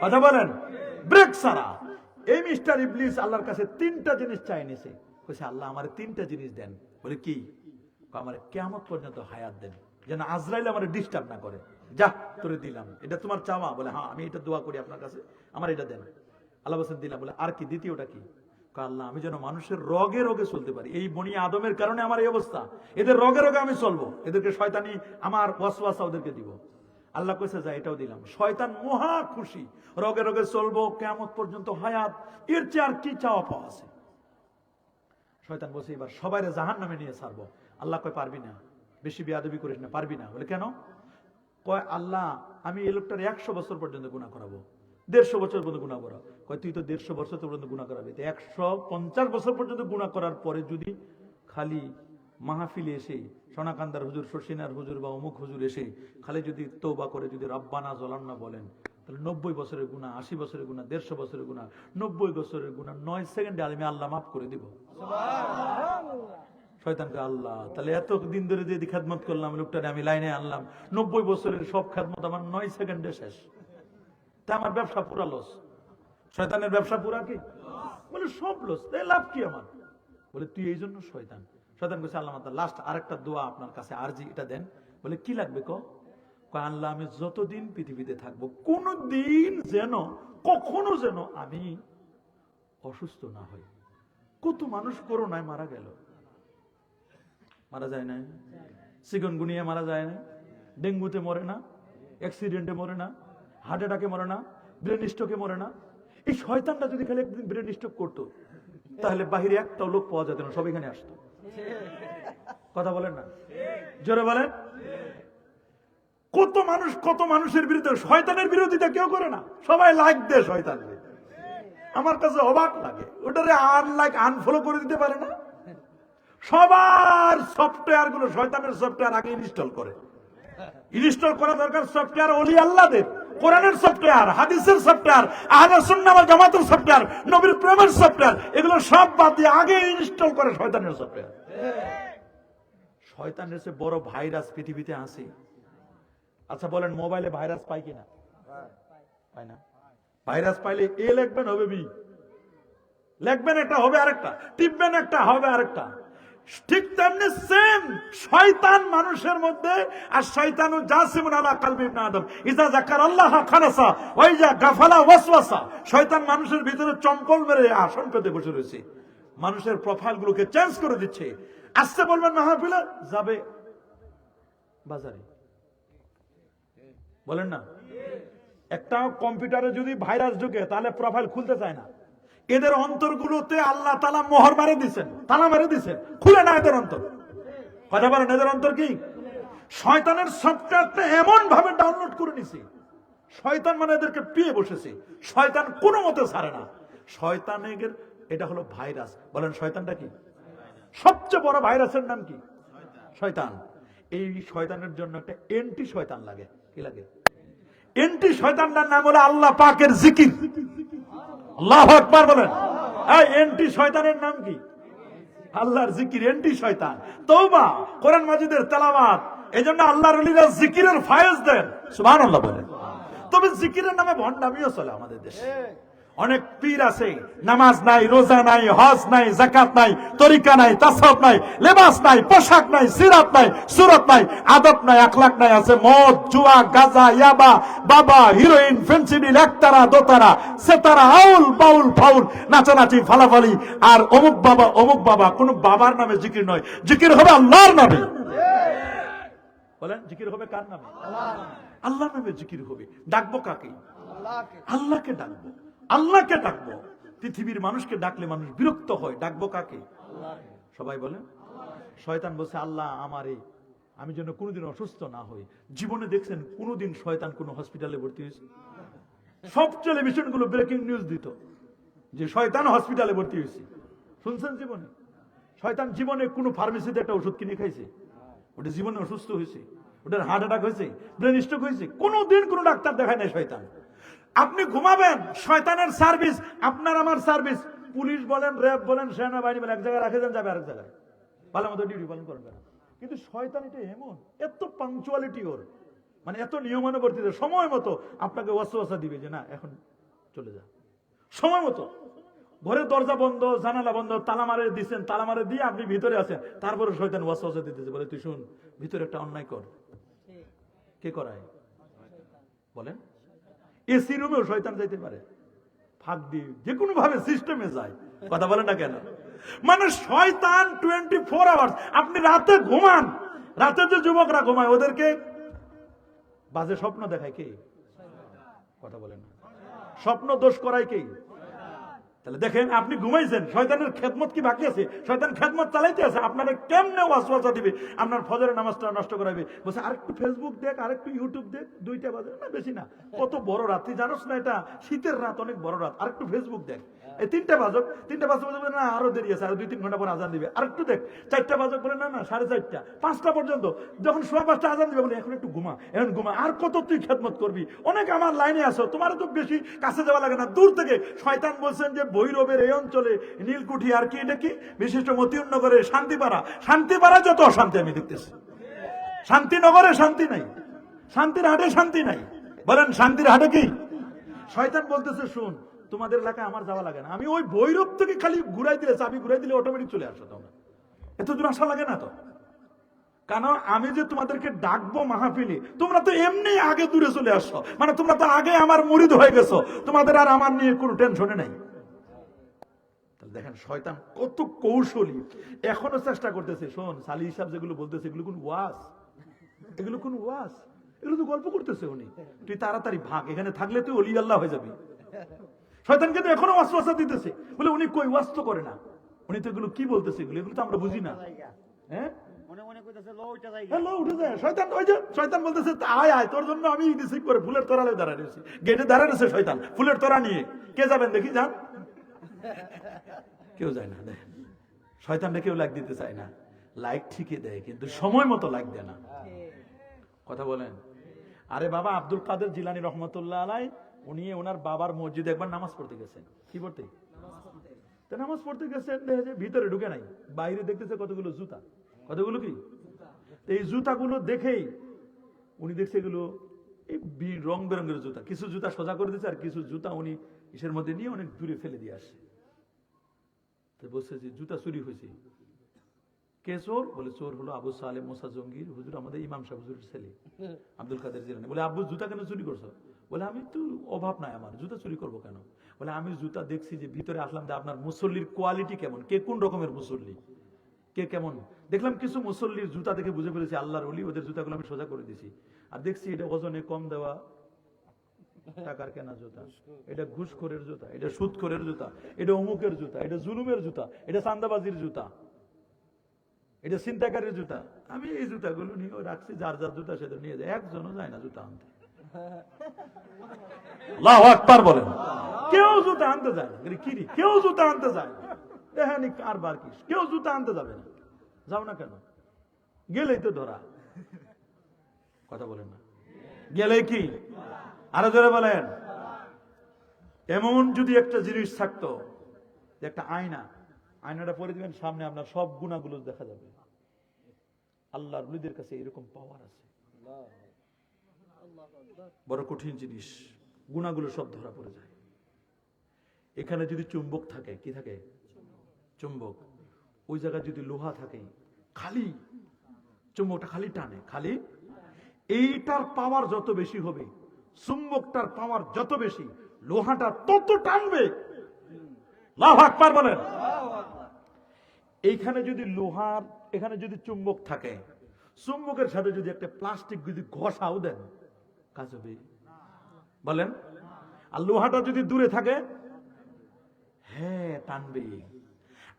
কথা বলেন, ব্রেক ছাড়া। এই মিস্টার ইবলিস আল্লাহর কাছে তিনটা জিনিস চাই নিছে। কইছে আল্লাহ আমার তিনটা জিনিস দেন। বলে কি? আমার কিয়ামত পর্যন্ত হায়াত দেন, যেন আজরাইল আমার ডিস্টার্ব না করে। যা তোরে দিলাম, এটা তোমার চাওয়া? বলে হ্যাঁ, আমি এটা দোয়া করি আপনার কাছে, আমার এটা দেন। আল্লাহ বলেন দিলাম। বলে আর কি? দ্বিতীয়টা কি? আল্লাহ আমি যেন মানুষের রগে রগে চলতে পারি। এই বনি আদমের কারণে আমার এই অবস্থা, এদের রগে রগে আমি চলবো, এদেরকে শয়তানি আমার ওয়াসওয়াসা ওদেরকে দিব। আল্লাহ কইছে যা, এটাও দিলাম। শয়তান মহা খুশি, রগে রগে চলবো, কিয়ামত পর্যন্ত হায়াত, এর চেয়ে আর কি চাওয়া পাওয়া আছে? শয়তান বলছে এবার সবাইরে জাহান্নামে নিয়ে ছাড়বো। আল্লাহ কয় পারবি না, বেশি বেয়াদবি করিস না, পারবি না। বলে কেন? কয় আল্লাহ আমি এই লোকটার 100 বছর পর্যন্ত গুনাহ করাবো, 150 বছর পর্যন্ত গুনাহ করা। কয় তুই তো 150 বছর পর্যন্ত গুনাহ করাবি, 150 বছর পর্যন্ত গুনাহ করার পরে যদি খালি মাহফিলে এসে সোনাকান্দার হুজুর, শশিনার হুজুর বা অমুক হুজুর এসে খালি যদি তওবা করে যদি রব্বানা জালামনা বলেন, তাহলে 90 বছরের গুনাহ, 80 বছরের গুনাহ, 150 বছরের গুনাহ, 90 বছরের গুনাহ 9 সেকেন্ডে আমি আল্লাহ মাফ করে দিব। শয়তানকে আল্লাহ তাহলে এত দিন ধরে যে খেদমত করলাম, লোকটারে আমি লাইনে আনলাম, 90 বছরের সব খেদমত আমার 9 সেকেন্ডে শেষ, তা আমার ব্যবসা পুরা লস। শয়তানের ব্যবসা পুরা কি? বলে সব লস, তাই লাভ কি আমার? বলে তুই এই জন্য শয়তান। শয়তান কইছে আল্লাহ মাতা লাস্ট আরেকটা দোয়া আপনার কাছে আরজি, এটা দেন। বলে কি লাগবে? কয় আল্লাহ আমি যতদিন পৃথিবীতে থাকবো কোনদিন যেন, কখনো যেন আমি অসুস্থ না হই। কত মানুষ করোনায় মারা গেল, মারা যায় না? চিকনগুনিয়া মারা যায় না? ডেঙ্গুতে মরে না? অ্যাক্সিডেন্টে মরে না? হার্ট অ্যাটাকে মরে না? ব্রেন স্ট্রোকে মরে না? এই শয়তানটা যদি খালি একদিন ব্রেন স্ট্রোক করতো, তাহলে বাহিরে একটাও লোক পাওয়া যেত না, সব এখানে আসতো। কথা বলেন না? জোরে বলেন। কত মানুষ, কত মানুষের বিরুদ্ধে। শয়তানের বিরোধিতা কেউ করে না, সবাই লাইক দেয় শয়তানকে। আমার কাছে অবাক লাগে, ওটারে আনলাইক আনফলো করে দিতে পারে না। সবার সফটওয়্যার গুলো শয়তানের সফটওয়্যার আগে ইনস্টল করে। ইনস্টল করা দরকার সফটওয়্যার ওলি আল্লাহদের, কোরআনের সফটওয়্যার, হাদিসের সফটওয়্যার, আহলে সুন্নাহ ওয়াল জামাতের সফটওয়্যার, নবীর প্রেমের সফটওয়্যার, এগুলো সব বাদ দিয়ে আগে ইনস্টল করে শয়তানের সফটওয়্যার। শয়তানের চেয়ে বড় ভাইরাস পৃথিবীতে আছে? আচ্ছা বলেন, মোবাইলে ভাইরাস পাই কিনা? পাই না। ভাইরাস পাইলে এ লিখবেন হবে বি, লিখবেন একটা হবে আরেকটা, টিপবেন একটা হবে আরেকটা। ঠিক তেমনি সেম শয়তান মানুষের মধ্যে, আর শয়তানু জাসিমুন আলা কলবি ইবনে আদম ইজা যাকারাল্লাহ খালাসা ওয়া ইজা গাফালা ওয়াসওয়াসা। শয়তান মানুষের ভিতরে চম্পল মেরে আসন পেতে বসে রয়েছে, মানুষের প্রোফাইল গুলোকে চেঞ্জ করে দিচ্ছে। আসতে বলবেন মাহফিলে, যাবে বাজারে। বলেন না? একটা কম্পিউটারে যদি ভাইরাস ঢুকে তাহলে প্রোফাইল খুলতে চায় না। এদের অন্তরগুলোতে আল্লাহ তাআলা মোহর মারে দিয়েছেন, তালা মেরে দিয়েছেন, খুলে না এদের অন্তর। কথা বলেন, এদের অন্তর কি? শয়তানের সফটওয়্যারটা এমন ভাবে ডাউনলোড করে নিছে, শয়তান মানে এদেরকে পেয়ে বসেছে। শয়তান কোনো মতে ছাড়ে না। শয়তানের এটা হলো ভাইরাস। বলেন শয়তানটা কি? সবচেয়ে বড় ভাইরাসের নাম কি? শয়তান। এই শয়তানের জন্য একটা এন্টি শয়তান লাগে। কি লাগে? এন্টি শয়তানটার নাম হলো আল্লাহ পাকের জিকির। আল্লাহু আকবার বলেন। এই এন্টি শয়তানের নাম কি? আল্লাহর জিকির। এন্টি শয়তান তওবা, কোরআন মাজিদের তেলাওয়াত। এজন্য আল্লাহর ওলিরা জিকিরের ফায়েজ দেন, সুবহানাল্লাহ বলেন। তবে জিকিরের নামে ভণ্ডামিও চলে আমাদের দেশে। অনেক পীর আছে, নামাজ নাই, রোজা নাই, হজ নাই, যাকাত নাই, তরিকা নাই, তাসাউফ নাই, লেবাস নাই, পোশাক নাই, সিরাত নাই, সুরত নাই, আদব নাই, আখলাক নাই, আছে মদ, জুয়া, গাঁজা, ইয়াবা, বাবা, হিরোইন, ফেন্সিডিল, একতারা, দোতারা, সেতারা, আউল বাউল ফাউল, নাচানাচি, ফালাফালি, আর অমুক বাবা, কোন বাবার নামে জিকির নয়, জিকির হবে আল্লাহর নামে। বলেন জিকির হবে কার নামে? আল্লাহর নামে জিকির হবে। ডাকবো কাকে? আল্লাহকে ডাকবো, আল্লাহকে ডাকবো। পৃথিবীর মানুষকে ডাকলে মানুষ বিরক্ত হয়, ডাকবো কাকে? সবাই বলেন। শয়তান বলছে আল্লাহ আমারে, আমি যেন কোনোদিন অসুস্থ না হই। জীবনে দেখছেন কোনোদিন শয়তান কোনো হসপিটালে ভর্তি হয়েছে? সব টেলিভিশন গুলো ব্রেকিং নিউজ দিত যে শয়তান হসপিটালে ভর্তি হয়েছে। শুনছেন জীবনে? শয়তান জীবনে কোনো ফার্মেসিতে একটা ওষুধ কিনে খাইছে? ওটা জীবনে অসুস্থ হয়েছে, ওটার হার্ট অ্যাটাক হয়েছে, ব্রেন স্ট্রোক হয়েছে, কোনোদিন কোনো ডাক্তার দেখায় নাই শয়তান। আপনি ঘুমাবেন, শয়তানের সার্ভিস, আপনার আমার সার্ভিস। পুলিশ বলেন, র্যাব বলেন, সেনাবাহিনী বলেন, এক জায়গায় রাখে দেন, যাবে আরেক জায়গায়, ভালো মতো ডিউটি পালন করবেন। কিন্তু শয়তান এটা এমন, এত পাংচুয়ালিটি ওর, মানে এত নিয়মানুবর্তিতা, সময় মতো আপনাকে ওয়াসওয়াসা দিবে যে না এখন চলে যা, সময় মতো। ঘরের দরজা বন্ধ, জানালা বন্ধ, তালা মারে দিচ্ছেন, তালা মারে দিয়ে আপনি ভিতরে আছেন, তারপরে শয়তান ওয়াসওয়াসা দিতেছে, বলে তুই শুন, ভিতরে একটা অন্যায় কর। কে করায়? বলেন। এসি রুমেও শয়তান যাইতে পারে, ফাঁক দিয়ে যে কোনো ভাবে সিস্টেমে যায়। কথা বলেন না কেন? মানে শয়তান 24 আওয়ার্স। আপনি রাতে ঘুমান, রাতে যে যুবকরা ঘুমায় ওদেরকে বাজে স্বপ্ন দেখায় কে? কথা বলেন না। স্বপ্ন দোষ করায় কে? তাহলে দেখেন আপনি ঘুমাইছেন, শয়তানের খেদমত কি বাকি আছে? শয়তান খেদমত চালাইতে আছে, আপনারা কেমনে ওয়াসওয়াসা দিবে, আপনার ফজরের নামাজটা নষ্ট করাবে। বলছে আরেকটু ফেসবুক দেখ, আরেকটু ইউটিউব দেখ, 2টা বাজে না, বেশি না, কত বড় রাত তুই জানোস না? এটা শীতের রাত, অনেক বড় রাত, আরেকটু ফেসবুক দেখ। এই 3টা বাজক, 3টা বাজে না আরো দেরি আছে, আর 2-3 ঘন্টা পর আজান দিবে, আরেকটু দেখ। 4টা বাজক বলে না 4:30, 5টা পর্যন্ত, যখন 5:15 আজান দিবে বলে এখন একটু ঘুমা, এখন ঘুমা। আর কত তুই খেদমত করবি? অনেক আমার লাইনে আসো, তোমার তো বেশি কাছে যাওয়া লাগে না, দূর থেকে। শয়তান বলছেন যে ভৈরবের এই অঞ্চলে নীলকুঠি আর কি এটা কি বিশিষ্ট মতিউরনগরে শান্তিপাড়া যত অশান্তি আমি দেখতেছি। শান্তিনগরে শান্তি নাই, শান্তির হাটে শান্তি নাই। বলেন শান্তির হাটে কি? শয়তান বলতেছে শুন, তোমাদের এলাকায় আমার যাওয়া লাগে না, আমি ওই ভৈরব থেকে খালি ঘুরাই দিলে, চাবি ঘুরাই দিলে অটোমেটিক চলে আসো, তোমরা এত দূর আসা লাগে না তো। কেন? আমি যে তোমাদেরকে ডাকবো মাহফিলে, তোমরা তো এমনি আগে দূরে চলে আসছো, মানে তোমরা তো আগে আমার মুরিদ হয়ে গেছো, তোমাদের আর আমার নিয়ে কোনো টেনশনে নাই। দেখেন শয়তান কত কৌশলী, এখনো চেষ্টা করতেছে। শোন সালি হিসাব যেগুলো বলতেছে এগুলো কোন ওয়াজ? এগুলো কোন ওয়াজ? এগুলো তো গল্প করতেছে উনি। তুই তাড়াতাড়ি ভাগ, এখানে থাকলে তুই ওলি আল্লাহ হয়ে যাবি। শয়তান কিন্তু এখনো ওয়াসওয়াসা দিতেছে, বলে উনি কই ওয়াজ তো করে না, উনি তো এগুলো কি বলতেছে, এগুলো তো আমরা বুঝি না। হ্যাঁ শয়তান বলতেছে আয় আয়, তোর জন্য আমি রিসিভ করে ফুলের তোড়ালে দাঁড়ায় রয়েছি, গেটে দাঁড়ায় রয়েছে শয়তান ফুলের তোড়া নিয়ে। কে যাবেন দেখি? যান। কেউ যায় না। দেখেন শয়তানটা কেউ লাইক দিতে চায় না, লাইক ঠিকই দেয় কিন্তু সময় মতো লাইক দেয় না। কথা বলেন। আরে বাবা আব্দুল কাদের জিলানী রহমতুল্লাহ আলাই, উনি ওনার বাবার মসজিদে একবার নামাজ পড়তে গেছেন। কি পড়তে? নামাজ পড়তে গেছেন, ভিতরে ঢুকে নাই, বাইরে দেখতেছে কতগুলো জুতা। কতগুলো কি? এই জুতাগুলো দেখেই উনি দেখছে এগুলো এই রং বেরঙের জুতা। কিছু জুতা সোজা করে দিচ্ছে, আর কিছু জুতা উনি ইসের মধ্যে নিয়ে অনেক দূরে ফেলে দিয়ে আসে। বলছে যে জুতা চুরি হয়েছে। কে চোর? বলে চোর হলো আবু সালেম মোসা জঙ্গির হুজুর, আমাদের ইমাম সাহেব হুজুরের ছেলে আব্দুল কাদের জিলানী। বলে আব্বু জুতা কেন চুরি করছো? বলে আমি তো অভাব নাই আমার, জুতা চুরি করবো কেন? বলে আমি জুতা দেখছি যে ভিতরে আসলাম, যে আপনার মুসল্লির কোয়ালিটি কেমন, কে কোন রকমের মুসল্লি, কে কেমন। দেখলাম কিছু মুসল্লির জুতা দেখে বুঝে ফেলেছি আল্লাহর ওলি, ওদের জুতাগুলো আমি সোজা করে দিছি। আর দেখছি এটা ওজনে কম দেওয়া, টাকার কেনা জুতা, এটা ঘুষখোরের জুতা, এটা সুদখোরের জুতা, এটা অমুকের জুতা, এটা জুলুমের জুতা, এটা চান্দাবাজির জুতা, এটা ছিনতাইকারীর জুতা। আমি এই জুতাগুলো নিয়ে রাখছি, যার যার জুতা সে নিয়ে যায়, একজনও যায় না জুতা আনতে। আল্লাহু আকবার বলেন। কেউ জুতা আনতে যায় না। কি রে, কেউ জুতা আনতে যায় না। দেখেন কারবার কি, কেউ জুতা আনতে যাবে না। যাও না কেন? গেলেই তো ধরা। কথা বলেন না, গেলেই কি? আরো জোরে বলেন। এমন যদি একটা জিনিস থাকতো, একটা আয়না, আয়নাটা পরে দিবেন সামনে, আপনার সব গুনাহগুলো দেখা যাবে। আল্লাহর ওলিদের কাছে এরকম পাওয়ার আছে, বড় কঠিন জিনিস। গুনাহগুলো সব ধরা পড়ে যায়। এখানে যদি চুম্বক থাকে, কি থাকে? চুম্বক। ওই জায়গায় যদি লোহা থাকে, খালি চুম্বকটা খালি টানে, খালি। এইটার পাওয়ার যত বেশি হবে, চুম্বকটার পাওয়ার যত বেশি, লোহাটা তত টানবে। আল্লাহু আকবার বলেন। এইখানে যদি লোহার, এখানে যদি চুম্বক থাকে, চুম্বকের সাথে যদি একটা প্লাস্টিক যদি ঘষাও দেন, কাজ হবে? বলেন। আর লোহাটা যদি দূরে থাকে, হ্যাঁ টানবে।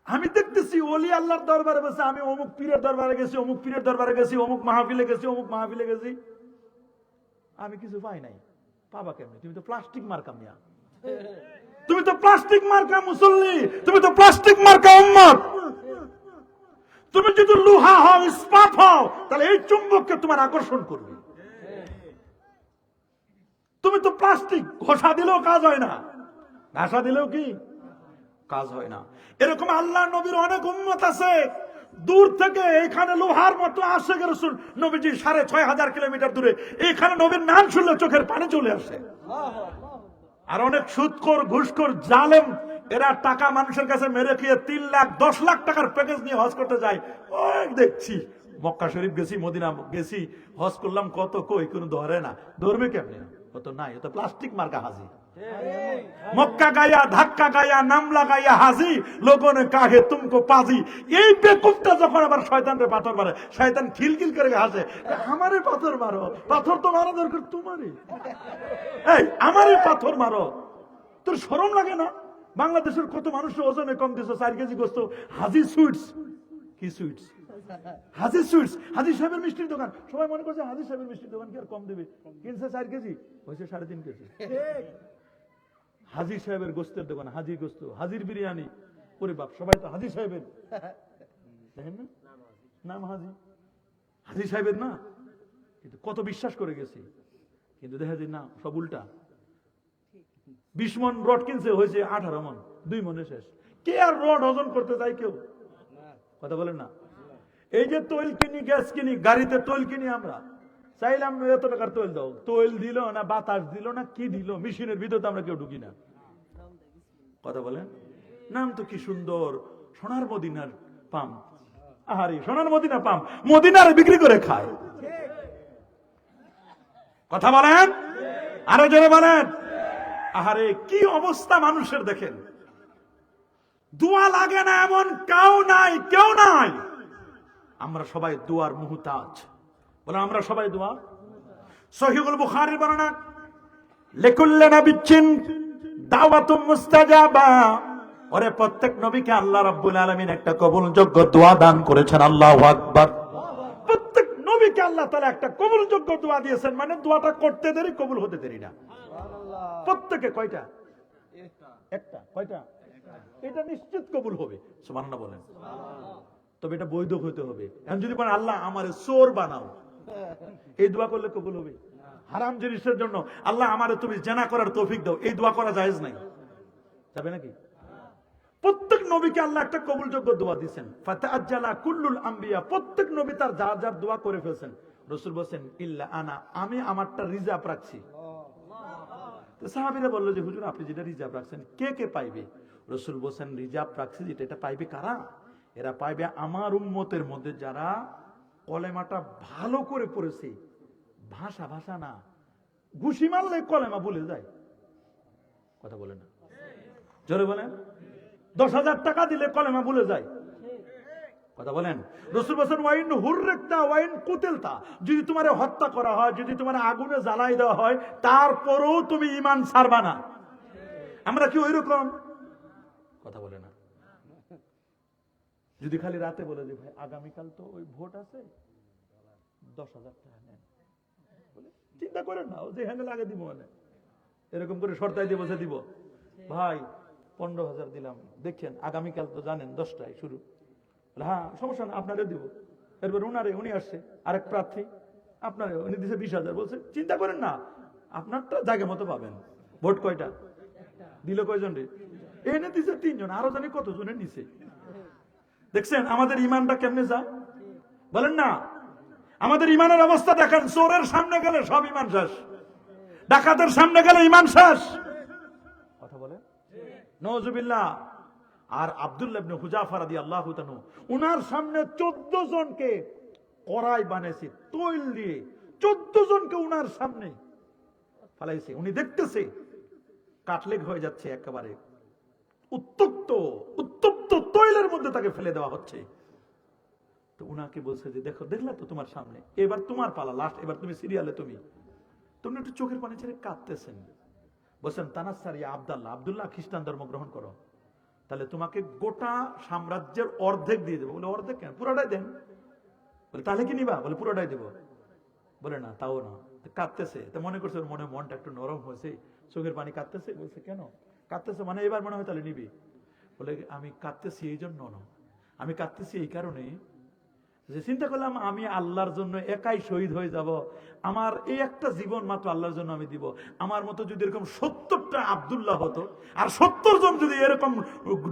আমি দেখতেছি ওলি আল্লাহর দরবারে বসে, আমি অমুক পীরের দরবারে গেছি, অমুক পীরের দরবারে গেছি, অমুক মাহফিলে গেছি, অমুক মাহফিলে গেছি, আমি কিছু পাই নাই। পাবা কেমনি? তুমি তো প্লাস্টিক মার্কা মিয়া, তুমি তো প্লাস্টিক মার্কা মুসল্লি, তুমি তো প্লাস্টিক মার্কা উম্মত। তুমি যদি লোহা হও, ইস্পাত হও, তাহলে এই চুম্বককে তোমার আকর্ষণ করবে। তুমি তো প্লাস্টিক, ঘষা দিলেও কাজ হয় না, ঘষা দিলেও কি কাজ হয় না। এরকম আল্লাহ নবীর অনেক উম্মত আছে, দূর থেকে এখানে লোহার মতো আশিক রাসূল নবীজি ৬,৫০০ কিলোমিটার দূরে, এখানে নবীর নাম শুনলে চোখের পানি চলে আসে। আর অনেক সুদখোর, ঘুষখোর, জালেম, এরা টাকা মানুষের কাছে মেরে খেয়ে ৩ লাখ ১০ লাখ টাকার প্যাকেজ নিয়ে হজ করতে যায়। ওই দেখছি মক্কা শরীফ গেছি, মদিনা গেছি, হজ করলাম, কত কই কোনো ধরে না। ধরবে কেমনে? কত নাই, ও তো প্লাস্টিক মার্কা হাজি। মক্কা গায়া, ধাক্কা গায়া, নাম লাগাইয়া হাজি, লোগোं ने कहा तुमको पाजी। এই বেকুবটা যখন আবার শয়তানরে পাথর মারে, শয়তান খিলখিল করে হাসে, আমারে পাথর মারো, পাথর তো মারা দরকার তোমারই। এই আমারে পাথর মারো, তোর শরম লাগে না? বাংলাদেশের কত মানুষের ওজনে কম দিয়েছে 4 কেজি গোস্ত। হাজি সুইটস, কি সুইটস? হাজি সুইটস, হাজি সাহেবের মিষ্টির দোকান। সবাই মনে করছে হাজি সাহেবের মিষ্টির দোকান কি আর কম দেবে? কিনছে 4 কেজি, হয়েছে 3.5 কেজি। হাজি সাহেবের গোস্তের দোকান, হাজির গোস্ত, হাজির বিরিয়ানি। ওরে বাপ, সবাই তো হাজি সাহেবের, দেখেন না নাম হাজি, হাজি সাহেবের না, কিন্তু কত বিশ্বাস করে গেছি। কিন্তু দেখা যায় না, সব উল্টা। 20 মন রড কিনছে, হয়েছে 18 মন, 2 মনে শেষ। কে আর রড ওজন করতে যায়? কেউ কথা বলেন না। এই যে তৈল কিনি, গ্যাস কিনি, গাড়িতে তৈল কিনি, আমরা চাইলাম এত টাকার তৈল দাও, তৈল দিল না, বাতাস দিল না, কি দিল? মেশিনের ভিতরে আমরা কেউ ঢুকি না। কথা বলেন। নাম তো কি সুন্দর, সোনার মদিনার পাম্প। আহারে সোনার মদিনা পাম্প, মদিনার বিক্রি করে খায়। কথা বলেন, আরো জোরে বলেন। আহারে কি অবস্থা মানুষের দেখেন। দোয়া লাগে না এমন কেউ নাই, কেউ নাই। আমরা সবাই দোয়ার মুহতাজ। বলে আমরা সবাই দোয়া। সহিহুল বুখারীর বর্ণনা, লিকুল্লি নাবিয়্যিন দাওয়াতুম মুস্তাজাবা। ওরে প্রত্যেক নবীকে আল্লাহ রাব্বুল আলামিন একটা কবুলযোগ্য দোয়া দান করেছেন। আল্লাহু আকবার। প্রত্যেক নবীকে আল্লাহ তাআলা একটা কবুলযোগ্য দোয়া দিয়েছেন, মানে দোয়াটা করতে দেরি, কবুল হতে দেরি না। প্রত্যেকে কয়টা? একটা। কয়টা? এটা নিশ্চিত কবুল হবে। সুবহানাল্লাহ বলেন। তবে এটা বৈধ হতে হবে। এখন যদি বলেন আল্লাহ আমারে চোর বানাও, এই দোয়া করলে কবুল হবে? হারাম জিনিসের জন্য আল্লাহ আমারে তুমি জেনা করার তৌফিক দাও, এই দোয়া করা জায়েজ নাই, যাবে নাকি? প্রত্যেক নবীকে আল্লাহ একটা কবুলযোগ্য দোয়া দিয়েছেন। ফাতাআজ্জালা কুল্লুল আম্বিয়া, প্রত্যেক নবী তার যার যার দোয়া করে ফেলছেন। রাসূল বলেন ইল্লা আনা, আমি আমারটা রিজার্ভ রাখছি। তো সাহাবীরা বলল যে হুজুর আপনি যেটা রিজার্ভ রাখছেন কে কে পাইবে? রাসূল বলেন রিজার্ভ রাখছি যেটা, এটা পাইবে কারা? এরা পাইবে আমার উম্মতের মধ্যে যারা কলেমাটা ভালো করে পড়েছে, ভাষা ভাষা না, ঘুষি মারলে কলেমা ভুলে যায়। কথা বলে না, জোরে বলেন। 10,000 টাকা দিলে কলেমা ভুলে যায়। কথা বলেন। রাসূল বলেন ওয়াইন হুররিকতা ওয়াইন কুতিলতা, যদি তোমারে হত্যা করা হয়, যদি তোমারে আগুনে জ্বালাই দেওয়া হয়, তারপরেও তুমি ঈমান ছাড়বা না। আমরা কি ওইরকম? কথা বলে না। যদি খালি রাতে বলে যে ভাই আগামীকাল তো ওই ভোট আছে, 10,000 টাকা নেন, বলে চিন্তা করেন না, ও যেখানে লাগে দিব, মানে এরকম করে শর্তায় দিয়ে বসে দিব। ভাই 15,000 দিলাম, দেখছেন আগামীকাল তো জানেন 10টায় শুরু। হ্যাঁ সমস্যা না, আপনারে দিব। এরপর উনি আসছে আরেক প্রার্থী, আপনারে উনি দিছে 20,000, বলছে চিন্তা করেন না, আপনারটা জায়গা মতো পাবেন। ভোট কয়টা দিল? কয়জন রে? এনে দিছে 3 জন, আরো জানি কত জনের নিছে। দেখছেন আমাদের ইমানটা কেমনে যায়? বলেন না। আমাদের ইমানের অবস্থা দেখেন। চোরের সামনে গেলে সব ইমান শেষ, ডাকাতের সামনে গেলে ইমান শেষ। কথা বলে নওজুবিল্লাহ। আর আব্দুল্লাহ ইবনে হুযাফা রাদিয়াল্লাহু তাআলা উনার সামনে 14 জনকে কড়াই বানাইছে তৈল দিয়ে, 14 জনকে উনার সামনে ফালাইছে। উনি দেখতেছে কাটলেগ হয়ে যাচ্ছে, একেবারে উত্তপ্ত তৈলের মধ্যে তাকে ফেলে দেওয়া হচ্ছে। তো উনাকে বলছে যে দেখো, দেখলা তো তোমার সামনে, এবার তোমার পালা, লাস্ট, এবার তুমি সিরিয়ালে। তুমি একটু চোখের পানি ছেড়ে কাঁদতেছেন। বলছেন তানাসসার ইয়া আব্দুল্লাহ, আব্দুল্লাহ খ্রিস্টান ধর্ম গ্রহণ করো, তাহলে তোমাকে গোটা সাম্রাজ্যের অর্ধেক দিয়ে দেবো। বলে অর্ধেক কেন, পুরোটাই দেন। বলে তাহলে কি নিবা? বলে পুরোটাই দেবো। বলে না, তাও না। কাঁদতেছে, তো মনে করছে ওর মনটা একটু নরম হয়েছে, চোখের পানি কাঁদতেছে। বলছে কেন কাঁদতেছে? মানে এবার মনে হয় তাহলে নিবি। বলে আমি কাঁদতেছি এই জন্য না, আমি কাঁদতেছি এই কারণে যে চিন্তা করলাম আমি আল্লাহর জন্য একাই শহীদ হয়ে যাব, আমার এই একটা জীবন মাত্র আল্লাহর জন্য আমি দিব। আমার মতো যদি এরকম 70টা আব্দুল্লাহ হতো, আর 70 জন যদি এরকম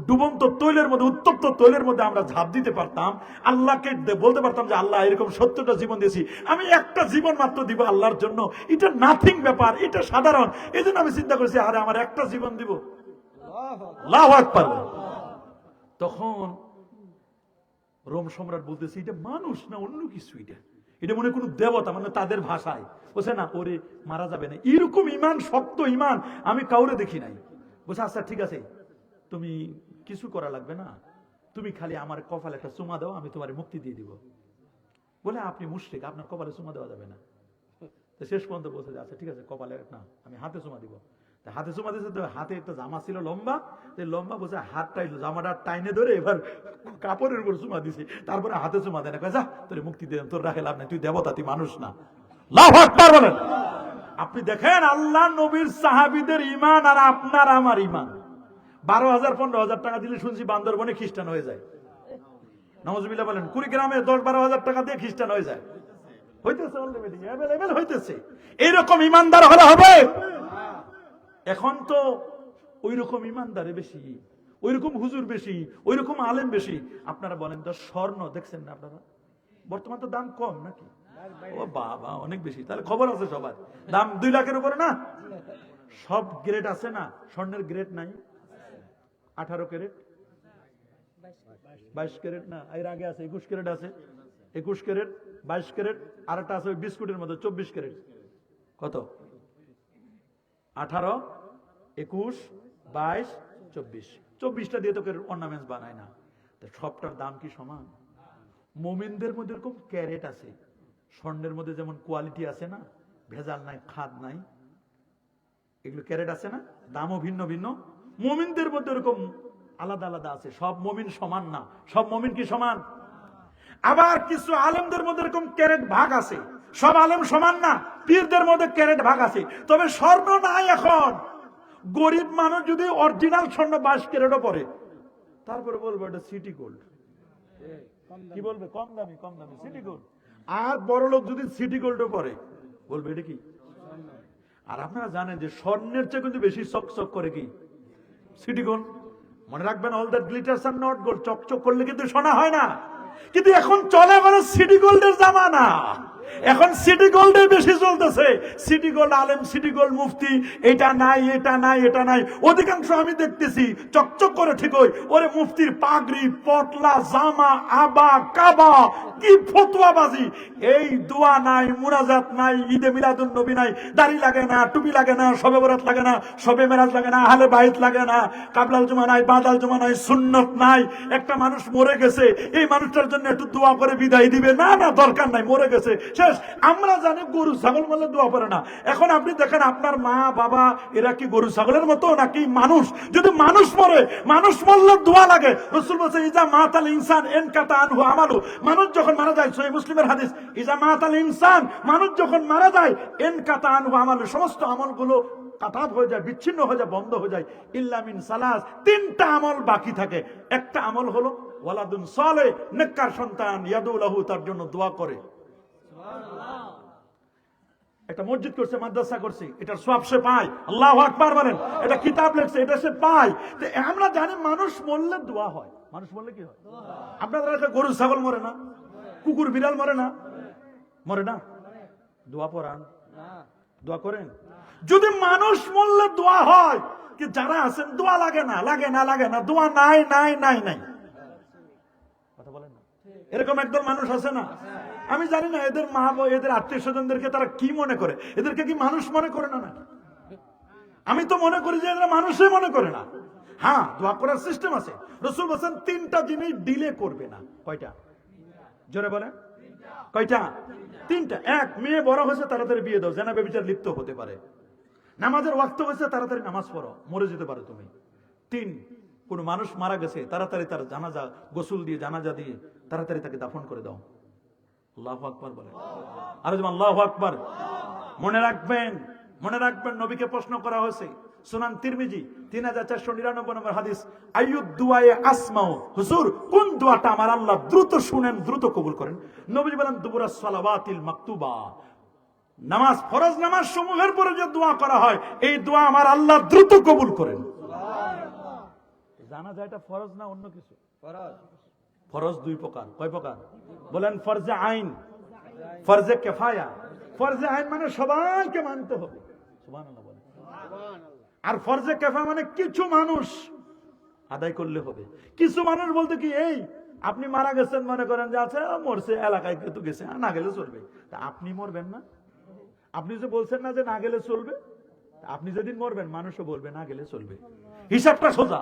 ডুবন্ত তৈলের মধ্যে, উত্তপ্ত তৈলের মধ্যে আমরা ঝাঁপ দিতে পারতাম, আল্লাহকে বলতে পারতাম যে আল্লাহ এরকম 70টা জীবন দিয়েছি, আমি একটা জীবন মাত্র দিব আল্লাহর জন্য, এটা নাথিং ব্যাপার, এটা সাধারণ। এই জন্য আমি চিন্তা করেছি আরে আমার একটা জীবন দিব। আল্লাহু আকবার। তখন রোম সম্রাট বলতেছে এটা মানুষ না অন্য কিছু, এটা মনে কোনো দেবতা, মানে তাদের ভাষায়। বলছে না, ওরে মারা যাবে না, এরকম ইমান, শক্ত ইমান আমি কাউরে দেখি নাই। বলছে আচ্ছা ঠিক আছে, তুমি কিছু করা লাগবে না, তুমি খালি আমার কপালে একটা চুমা দাও, আমি তোমার মুক্তি দিয়ে দিব। বলে আপনি মুশরিক, আপনার কপালে চুমা দেওয়া যাবে না। তো শেষ পর্যন্ত বলছে আচ্ছা ঠিক আছে, কপালে না, আমি হাতে চুমা দিব। হাতে চুমা দিয়েছে, তো হাতে একটা জামা ছিল লম্বা, লম্বা বসে হাতটাই জামাটা টাইনে ধরে এবার কাপড়ের উপর চুমা দিছে, তারপরে হাতে চুমা দেয় না, যা তোর মুক্তি দেন, তোর রাখে লাভ নাই, তুই দেবতা, তুই মানুষ না। আল্লাহু আকবার বলেন। আপনি দেখেন আল্লাহ নবীর সাহাবীদের ঈমান আর আপনার আমার ঈমান। 12,000 15,000 টাকা দিলে শুনছি বান্দরবনে খ্রিস্টান হয়ে যায়। নাউজুবিল্লাহ বলেন। কুড়িগ্রামে 10-12,000 টাকা দিয়ে খ্রিস্টান হয়ে যায়। হইতেছে অলরেডি, अवेलेबल হইতেছে। এরকম ঈমানদার হলে হবে। এখন তো ওই রকম ইমানদারে বেশি, ওই রকম হুজুর বেশি, ওই রকম আলেম বেশি। আপনারা বলেন তো স্বর্ণ দেখছেন না আপনারা? বর্তমান তো দাম কম নাকি? ও বাবা, অনেক বেশি। তাহলে খবর আছে সবার, দাম 2 লাখের উপরে না? সব গ্রেড আছে না? স্বর্ণের গ্রেড নাই? 18 ক্যারেট, 22 ক্যারেট না, এর আগে আছে 21 ক্যারেট আছে, 21 ক্যারেট, 22 ক্যারেট, আর একটা আছে বিস্কুটের মধ্যে 24 ক্যারেট। কত? 18, 21, 22, 24। 24টা দিয়ে তো অর্নামেন্টস বানায় না। সবটার দাম কি সমান? মোমিনদের মধ্যে এরকম ক্যারেট আছে, স্বর্ণের মধ্যে যেমন কোয়ালিটি আছে না, ভেজাল নাই, খাদ নাই, এগুলো ক্যারেট আছে না, দামও ভিন্ন ভিন্ন। মোমিনদের মধ্যে এরকম আলাদা আলাদা আছে। সব মোমিন সমান না। সব মোমিন কি সমান? আবার কিছু আলেমদের মধ্যে এরকম ক্যারেট ভাগ আছে। সব আলেম সমান না। পীরদের মধ্যে ক্যারেট ভাগ আছে। তবে স্বর্ণ নাই এখন। গরিব মানুষ যদি অরিজিনাল স্বর্ণ 22 ক্যারেটও পরে, তারপরে বলবো এটা সিটি গোল্ড। কি বলবে? কম দামি, কম দামি সিটি গোল্ড। আর বড় লোক যদি সিটি গোল্ডও পরে, বলবে এটা কি? আর আপনারা জানেন যে স্বর্ণের চেয়ে কিন্তু বেশি চকচক করে কি? City gold. মনে রাখবেন, all that glitters are not gold. চকচক করলে কিন্তু সোনা হয় না। কিন্তু এখন চলে মানে সিটি গোল্ডের জামানা। এখন সিটি গোল্ডের বেশি চলতেছে। সিটি গোল্ড আলেম, সিটি গোল্ড মুফতি, এটা নাই, এটা নাই, এটা নাই। অধিকাংশ আমি দেখতেছি চকচক করে ঠিকই। ওরে মুফতির পাগড়ি, পটলা, জামা, আবা, কাবা, কি ফতোয়াবাজি। এই দোয়া নাই, মুনাজাত নাই, ঈদে মিলাদুন নবী নাই, দাড়ি লাগে না, টুপি লাগে না, শবে বরাত লাগে না, শবে মেরাজ লাগে না, আহলে বাইত লাগে না, কাবলাল জুমা নাই, বাদাল জুমা নাই, সুন্নত নাই। একটা মানুষ মরে গেছে, এই মানুষটার জন্য একটু দোয়া করে বিদায় দিবে না? না, দরকার নাই, মরে গেছে, শেষ। আমরা জানি গরু ছাগল মরলে দোয়া করে না। এখন আপনি দেখেন আপনার মা বাবা এরা কি গরু ছাগলের মতো নাকি মানুষ? যদি মানুষ মরে, মানুষ মরলে দোয়া লাগে। রাসূল বলেছে ইজা মাতাল ইনসান ইনকাতা আনহু আমালু। মানুষ যখন মারা যায়, সহিহ মুসলিমের হাদিস, ইজা মাতাল ইনসান, মানুষ যখন মারা যায়, ইনকাতা আনহু আমালু, সমস্ত আমলগুলো কাটাত হয়ে যায়, বিচ্ছিন্ন হয়ে যায়, বন্ধ হয়ে যায়। ইল্লা মিন সালাস, 3টা আমল বাকি থাকে। একটা আমল হলো ওয়ালাদুন সালেহ, নেককার সন্তান, ইয়াদু লাহু, তার জন্য দোয়া করে। একটা মসজিদ করছে, মাদ্রাসা করছে, এটার সওয়াব সে পায়। আল্লাহু আকবার বলেন। এটা কিতাব লেখছে, এটা সে পায়। তো আমরা জানি মানুষ মরলে দোয়া হয়। মানুষ মরলে কি হয়? আপনাদের গরু ছাগল মরে না? কুকুর বিড়াল মরে না? মরে না? দোয়া পড়ান। দোয়া করেন? যদি মানুষ মরলে দোয়া হয়, কি যারা আছেন দোয়া লাগে না, লাগে না, লাগে না, দোয়া নাই নাই নাই নাই, কথা বলেন না? এরকম একদল মানুষ আছে না? আমি জানি না এদের মা এদের আত্মীয় স্বজনদেরকে তারা কি মনে করে, এদেরকে কি মানুষ মনে করে না নাকি? আমি তো মনে করি যে এরা মানুষই মনে করে না। হ্যাঁ, দোয়া করার সিস্টেম আছে। রাসূল বলেন 3টা জিনিস ডিলে করবে না। কয়টা? জোরে বলেন। কয়টা? 3টা। এক, মেয়ে বড় হয়েছে তাড়াতাড়ি বিয়ে দাও, জেনা ব্যভিচার লিপ্ত হতে পারে। নামাজের ওয়াক্ত হয়েছে তাড়াতাড়ি নামাজ পড়ো, মরে যেতে পারে তুমি। 3, কোন মানুষ মারা গেছে তাড়াতাড়ি তার জানাজা গোসল দিয়ে জানাজা দিয়ে তাড়াতাড়ি তাকে দাফন করে দাও। আল্লাহু আকবার বলেন। আর যেমন আল্লাহু আকবার। মনে রাখবেন, মনে রাখবেন, নবীকে প্রশ্ন করা হয়েছে, সুনান তিরমিজি 3499 নম্বর হাদিস, আইয়ুদ দুআয়ে আসমাউ, হুজুর কোন দোয়াটা আমার আল্লাহ দ্রুত শুনেন, দ্রুত কবুল করেন? নবী বলেন দুবুরাস সালাওয়াতিল মাকতুবা, নামাজ, ফরজ নামাজ সমূহের পরে যে দোয়া করা হয়, এই দোয়া আমার আল্লাহ দ্রুত কবুল করেন। জানা যায় এটা ফরজ না অন্য কিছু? ফরজ। ফরজ 2 প্রকার। কয় প্রকার বলেন? ফরজে আইন, ফরজে কিফায়া। ফরজে আইন মানে সবাইকে মানতে হবে, সুবহানাল্লাহ বলেন। আর ফরজে কিফায়া মানে কিছু মানুষ আদায় করলে হবে। কিছু মানুষ বলতে কি, এই আপনি মারা গেছেন, মনে করেন যে আছে মরছে, এলাকায় কেউ গেছে, না গেলে চলবে। তা আপনি মরবেন না? আপনি যে বলছেন না যে না গেলে চলবে, আপনি যেদিন মরবেন মানুষও বলবে না গেলে চলবে। হিসাবটা সোজা।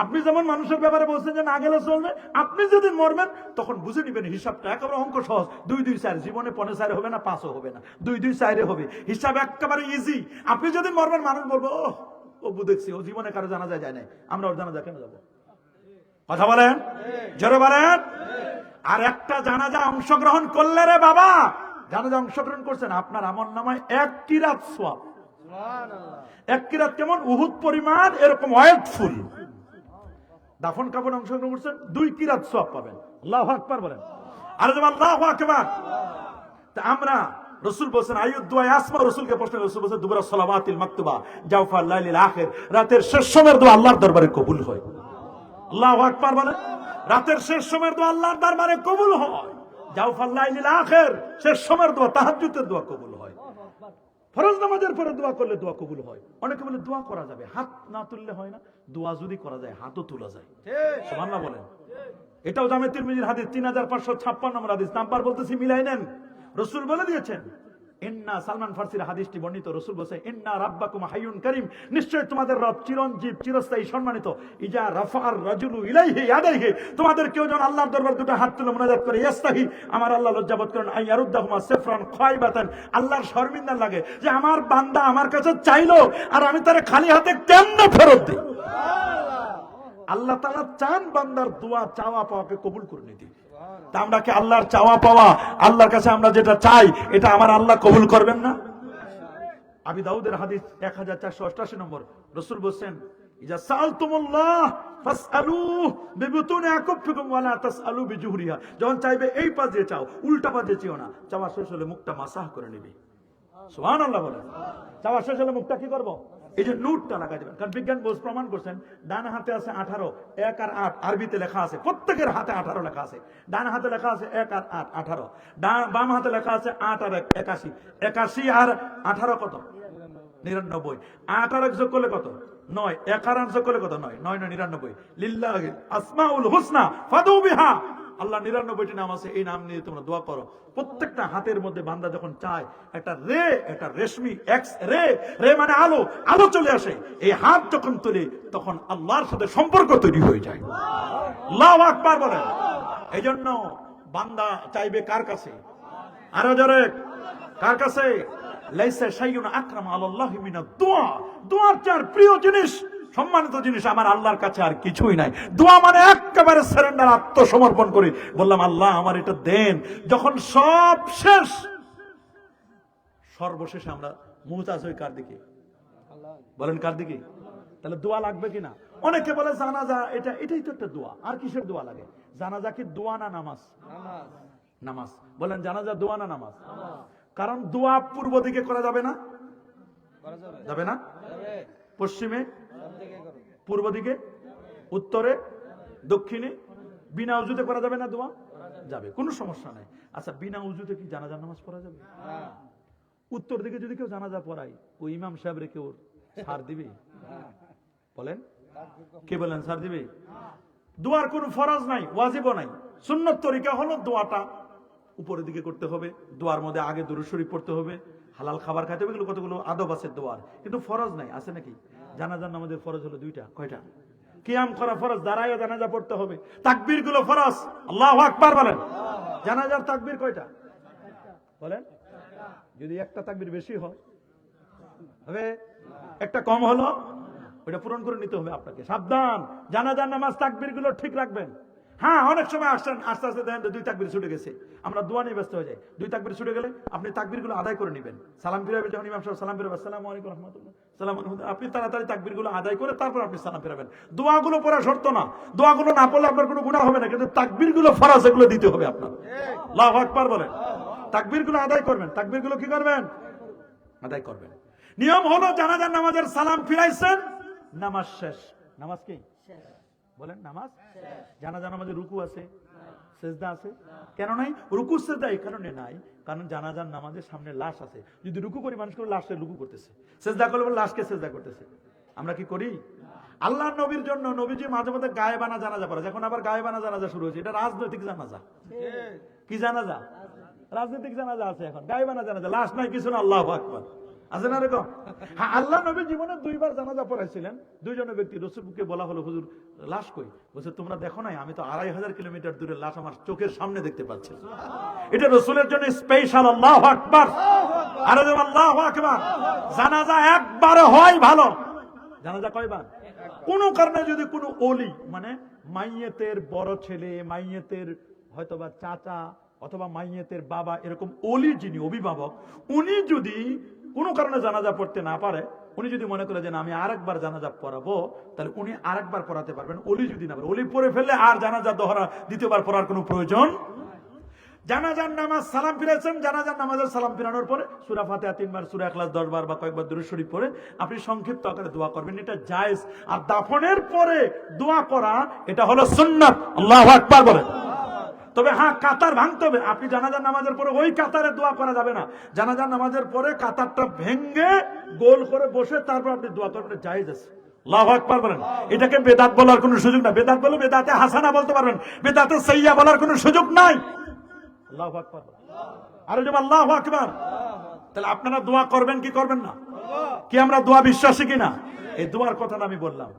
আপনি যেমন মানুষের ব্যাপারে বলছেন যে না গেলে চলবে, আপনি যেদিন মরবেন তখন বুঝে নিবেন হিসাবটা একেবারে অঙ্ক সহজ। 2 2 4, জীবনে 5 4 হবে না, 5ও হবে না, 2 2 4 হবে। হিসাব একেবারে ইজি। আপনি যেদিন মরবেন মানুষ বলবো, ও দেখছি ও জীবনে কারো জানাজা যায় নাই, আমরা ওর জানাজা কেন যাবো? কথা বলেন, জোরে বলেন। আর একটা জানাজা অংশগ্রহণ করলে রে বাবা, জানাজা অংশগ্রহণ করছেন, আপনার আমলনামায় 1 কিরাত সওয়াব। সুবহানাল্লাহ। 1 কিরাত কেমন? উহুদ পরিমাণ এরকম ওয়েট ফুল। দাফন কাফন অংশগ্রহণ করছেন, 2 কিরাত সওয়াব পাবেন। আল্লাহু আকবার বলেন। আর যেমন আল্লাহু আকবার। তা আমরা, রাসূল বলেন আইয়ুদ দুআয়ে আসমা, রাসূলকে প্রশ্ন, রাসূল বলেন দুবুরাস সালাওয়াতিল মাকতুবা জাওফাল লাইলিল আখির, রাতের শেষ সময়ের দোয়া আল্লাহর দরবারে কবুল হয়। আল্লাহু আকবার বলেন। রাতের শেষ সময়ের দোয়া আল্লাহর দরবারে কবুল হয়। জাওফাল লাইলিল আখির, শেষ সময়ের দোয়া, তাহাজ্জুদের দোয়া কবুল হয়। ফরজ নামাজের পরে দোয়া করলে দোয়া কবুল হয়। অনেকে বলে দোয়া করা যাবে, হাত না তুললে হয় না? দোয়া যদি করা যায় হাতও তোলা যায়, সুবহানাল্লাহ বলেন। এটাও জামে তিরমিজির হাদিস 3556 নম্বর হাদিস। নাম্বার বলতেছি, মিলাই নেন। রাসূল বলে দিয়েছেন, ইন্না, সালমান ফারসির হাদিসটি বর্ণিত, রাসূল বলেছেন ইন্না রাব্বাকুম হাইয়ুন কারীম, নিশ্চয় তোমাদের রব চিরঞ্জীব, চিরস্থায়ী, সম্মানিত। ইজা রাফাআর রাজুলু ইলাইহি ইয়াদাইহি, তোমাদের কেউ যখন আল্লাহর দরবারে দুটো হাত তুলে মুনাজাত করে, ইয়াস্তাহি, আমার আল্লাহ লজ্জাবোধ করেন, আইয়ারুদ্দাহুমা সিফরান খায়বাতান, আল্লাহর শর্মিন্দা লাগে যে আমার বান্দা আমার কাছে চাইলো আর আমি তারে খালি হাতে কেমনে ফেরত দিই। আল্লাহ তাআলা চান বান্দার দোয়া চাওয়া পাওয়াকে কবুল করে নিতে। তা আমরা কি আল্লাহর চাওয়া পাওয়া, আল্লাহর কাছে আমরা যেটা চাই, এটা আমার আল্লাহ কবুল করবেন না? আবি দাউদের হাদিস 1488 নম্বর, রাসূল বলেন ইজা সালতুমুল্লাহ ফাসআলু বিবুতুনি আকুফিকুম ওয়ালা তাসআলু বিজুহরিহা, যখন চাইবে এই পা দিয়ে চাও, উল্টা পা দিয়ে চাও না। চাওয়া শেষ হলে মুখটা মাসাহ করে নিবে। সুবহানাল্লাহ বলেন। চাওয়া শেষ হলে মুখটা কি করব? এই যে নুটটা লাগাই দেবেন। কারণ বিজ্ঞান বোঝ প্রমাণ করছেন, ডান হাতে আছে 18, 1 আর 8 আরবিতে লেখা আছে, প্রত্যেকের হাতে 18 লেখা আছে। ডান হাতে লেখা আছে 1 আর 8 18, বাম হাতে লেখা আছে 8 আর 1 81, 81 আর 18 কত? 99। 8 আর 1 যোগ করলে কত? 9। 1 আর 8 যোগ করলে কত? 9 9 99। লিল্লাহি আসমাউল হুসনা ফাদু বিহা, আল্লাহ 99টি নাম আছে, এই নাম নিয়ে তোমরা দোয়া করো। প্রত্যেকটা হাতের মধ্যে বান্দা যখন চায়, একটা রে, একটা রেশমি এক্স রে, রে মানে আলো, আলো চলে আসে। এই হাত যখন তুলে তখন আল্লাহর সাথে সম্পর্ক তৈরি হয়ে যায়। আল্লাহু আকবার বলেন। এই জন্য বান্দা চাইবে কার কাছে? আরো জোরে, কার কাছে? লাইসা শাইউন আকরাম আলাল্লাহি মিনাদ দুআ, দোয়ার চেয়ে প্রিয় জিনিস, সম্মানিত জিনিস আমার আল্লাহর কাছে আর কিছুই নাই। দোয়া মানে একেবারে সারেন্ডার, আত্মসমর্পণ করে বললাম আল্লাহ আমার এটা দেন। যখন সব শেষ, সর্বশেষে আমরা মুহতাজ হই কার দিকে? বলেন কার দিকে? তাহলে দোয়া লাগবে কিনা? অনেকে বলে জানাজা, এটাই তো একটা দোয়া। আর কিসের দোয়া লাগে? জানাজা কি দোয়া না নামাজ? নামাজ। বলেন জানাজা দোয়া না নামাজ? কারণ দোয়া পূর্ব দিকে করা যাবে না, যাবে না? পশ্চিমে, পূর্ব দিকে, উত্তরে, দক্ষিণে, বিনা উজুতে করা যাবে না দোয়া? যাবে, কোনো সমস্যা নাই। আচ্ছা, বিনা উজুতে কি জানাজার নামাজ পড়া যাবে? উত্তর দিকে যদি কেউ জানাজা পড়ায়, ওই ইমাম সাহেবরে কেউ ছাড় দিবে? বলেন, কে বলেন ছাড় দিবে? দোয়ার কোন ফরজ নাই, ওয়াজিবও নাই। সুন্নত তরিকা হলো দোয়াটা উপরের দিকে করতে হবে, দোয়ার মধ্যে আগে দুরূদ শরীফ পড়তে হবে, হালাল খাবার খাইতে হবে, এগুলো কতগুলো আদব আছে দোয়ার, কিন্তু ফরজ নাই। আছে নাকি? জানাজার নামাজের ফরজ হলো দুইটা। কয়টা? কিয়াম করা ফরজ, দাঁড়ায় জানাজা পড়তে হবে, তাকবীর গুলো ফরজ। আল্লাহু আকবার বলেন। জানাজার তাকবীর কয়টা বলেন? যদি একটা তাকবীর বেশি হয় হবে, একটা কম হলো, ওটা পূরণ করে নিতে হবে আপনাকে। সাবধান, জানাজার নামাজ তাকবীর গুলো ঠিক রাখবেন। হ্যাঁ, অনেক সময় আস্তে আস্তে দেখেন দুই তাকবীর ছুটে গেছে, আমরা দোয়া নিয়ে ব্যস্ত হয়ে যাই। দুই তাকবীর ছুটে গেলে আপনি তাকবীর গুলো আদায় করে নেবেন। সালাম ফিরাবেন যখন ইমাম সাহেব সালাম ফিরাবেন, আসসালামু আলাইকুম রাহমাতুল্লাহ, সালাম আলাইকুম, আপনি তাড়াতাড়ি তাকবীর গুলো আদায় করে তারপর আপনি সালাম ফিরাবেন। দোয়াগুলো পড়া শর্ত না, দোয়াগুলো না পড়লে আপনার কোনো গুনাহ হবে না, কিন্তু তাকবীর গুলো ফরজ, এগুলো দিতে হবে আপনার। আল্লাহু আকবার বলেন। তাকবীর গুলো আদায় করবেন, তাকবীর গুলো কি করবেন? আদায় করবেন। নিয়ম হলো জানাজার নামাজের সালাম ফিরাইছেন, নামাজ শেষ। নামাজ কি বলেন? নামাজ জানাজা নামাজে রুকু আছে, সেজদা আছে। কেন নাই? রুকু সেজদা এই কারণে নাই, কারণ জানাজার নামাজের সামনে লাশ আছে। যদি রুকু করি মানুষ করে লাশে রুকু করতেছে, সেজদা করলে লাশকে সেজদা করতেছে। আমরা কি করি? আল্লাহর নবীর জন্য নবীজি মাঝে মধ্যে গায়েবানা জানাজা পড়ে। এখন আবার গায়েবানা জানাজা শুরু হয়েছে, এটা রাজনৈতিক জানাজা। কি জানাজা? রাজনৈতিক জানাজা আছে এখন, গায়েবানা জানাজা, লাশ নাই কিছু না। আল্লাহু আকবার। আছে না এরকম? হ্যাঁ, আল্লাহ নবী জীবনে দুইবার জানাজা পড়াইছিলেন। দুইজনের ব্যক্তি, রাসূলকে বলা হলো, হুজুর লাশ কই? বলছে, তোমরা দেখো নাই? আমি তো 2500 কিলোমিটার দূরে লাশ আমার চোখের সামনে দেখতে পাচ্ছি। এটা রাসূলের জন্য স্পেশাল। আল্লাহু আকবার। আরে আল্লাহু আকবার। জানাজা একবার হয় ভালো। জানাজা কয়বার? কোন কারণে যদি কোনো ওলি, মানে মাইয়েতের বড় ছেলে, মাইয়েতের হয়তোবা চাচা অথবা মাইয়েতের বাবা, এরকম ওলি যিনি অভিভাবক, উনি যদি কোনো কারণে জানাজা পড়তে না পারে, উনি যদি মনে করে যে আমি আরেকবার জানাজা পড়াবো, তাহলে উনি আরেকবার পড়াতে পারবেন। ওলি যদি না পারে, ওলি পড়ে ফেললে আর জানাজা দোহরা দ্বিতীয়বার পড়ার কোনো প্রয়োজন। জানাজার নামাজ সালাম ফিরেছেন, জানাজার নামাজের সালাম ফিরানোর পরে সূরা ফাতিহা 3 বার, সূরা ইখলাস 10 বার বা কয়েকবার দুরূদ শরীফ পড়ে আপনি সংক্ষিপ্ত আকারে দোয়া করবেন, এটা জায়েজ। আর দাফনের পরে দোয়া করা, এটা হলো সুন্নাত। আল্লাহু আকবার বলেন। তবে হ্যাঁ, কাতার ভাঙতে হবে। আপনি জানাজার নামাজের পরে ওই কাতারে দোয়া করা যাবে না। জানাজার নামাজের পরে কাতারটা ভেঙে গোল করে বসে তারপর আপনি দোয়া করবেন, জায়েজ আছে। আল্লাহু আকবার বলেন। এটাকে বেদাত বলার কোনো সুযোগ নাই। বেদাত বলে বেদাতে হাসানা বলতে পারবেন, বেদাতে সাইয়্যা বলার কোনো সুযোগ নাই। আল্লাহু আকবার। আরে যে আল্লাহু আকবার। তাহলে আপনারা দোয়া করবেন কি করবেন না? কি আমরা দোয়া বিশ্বাসী কিনা? এই দোয়ার কথাটা আমি বললাম।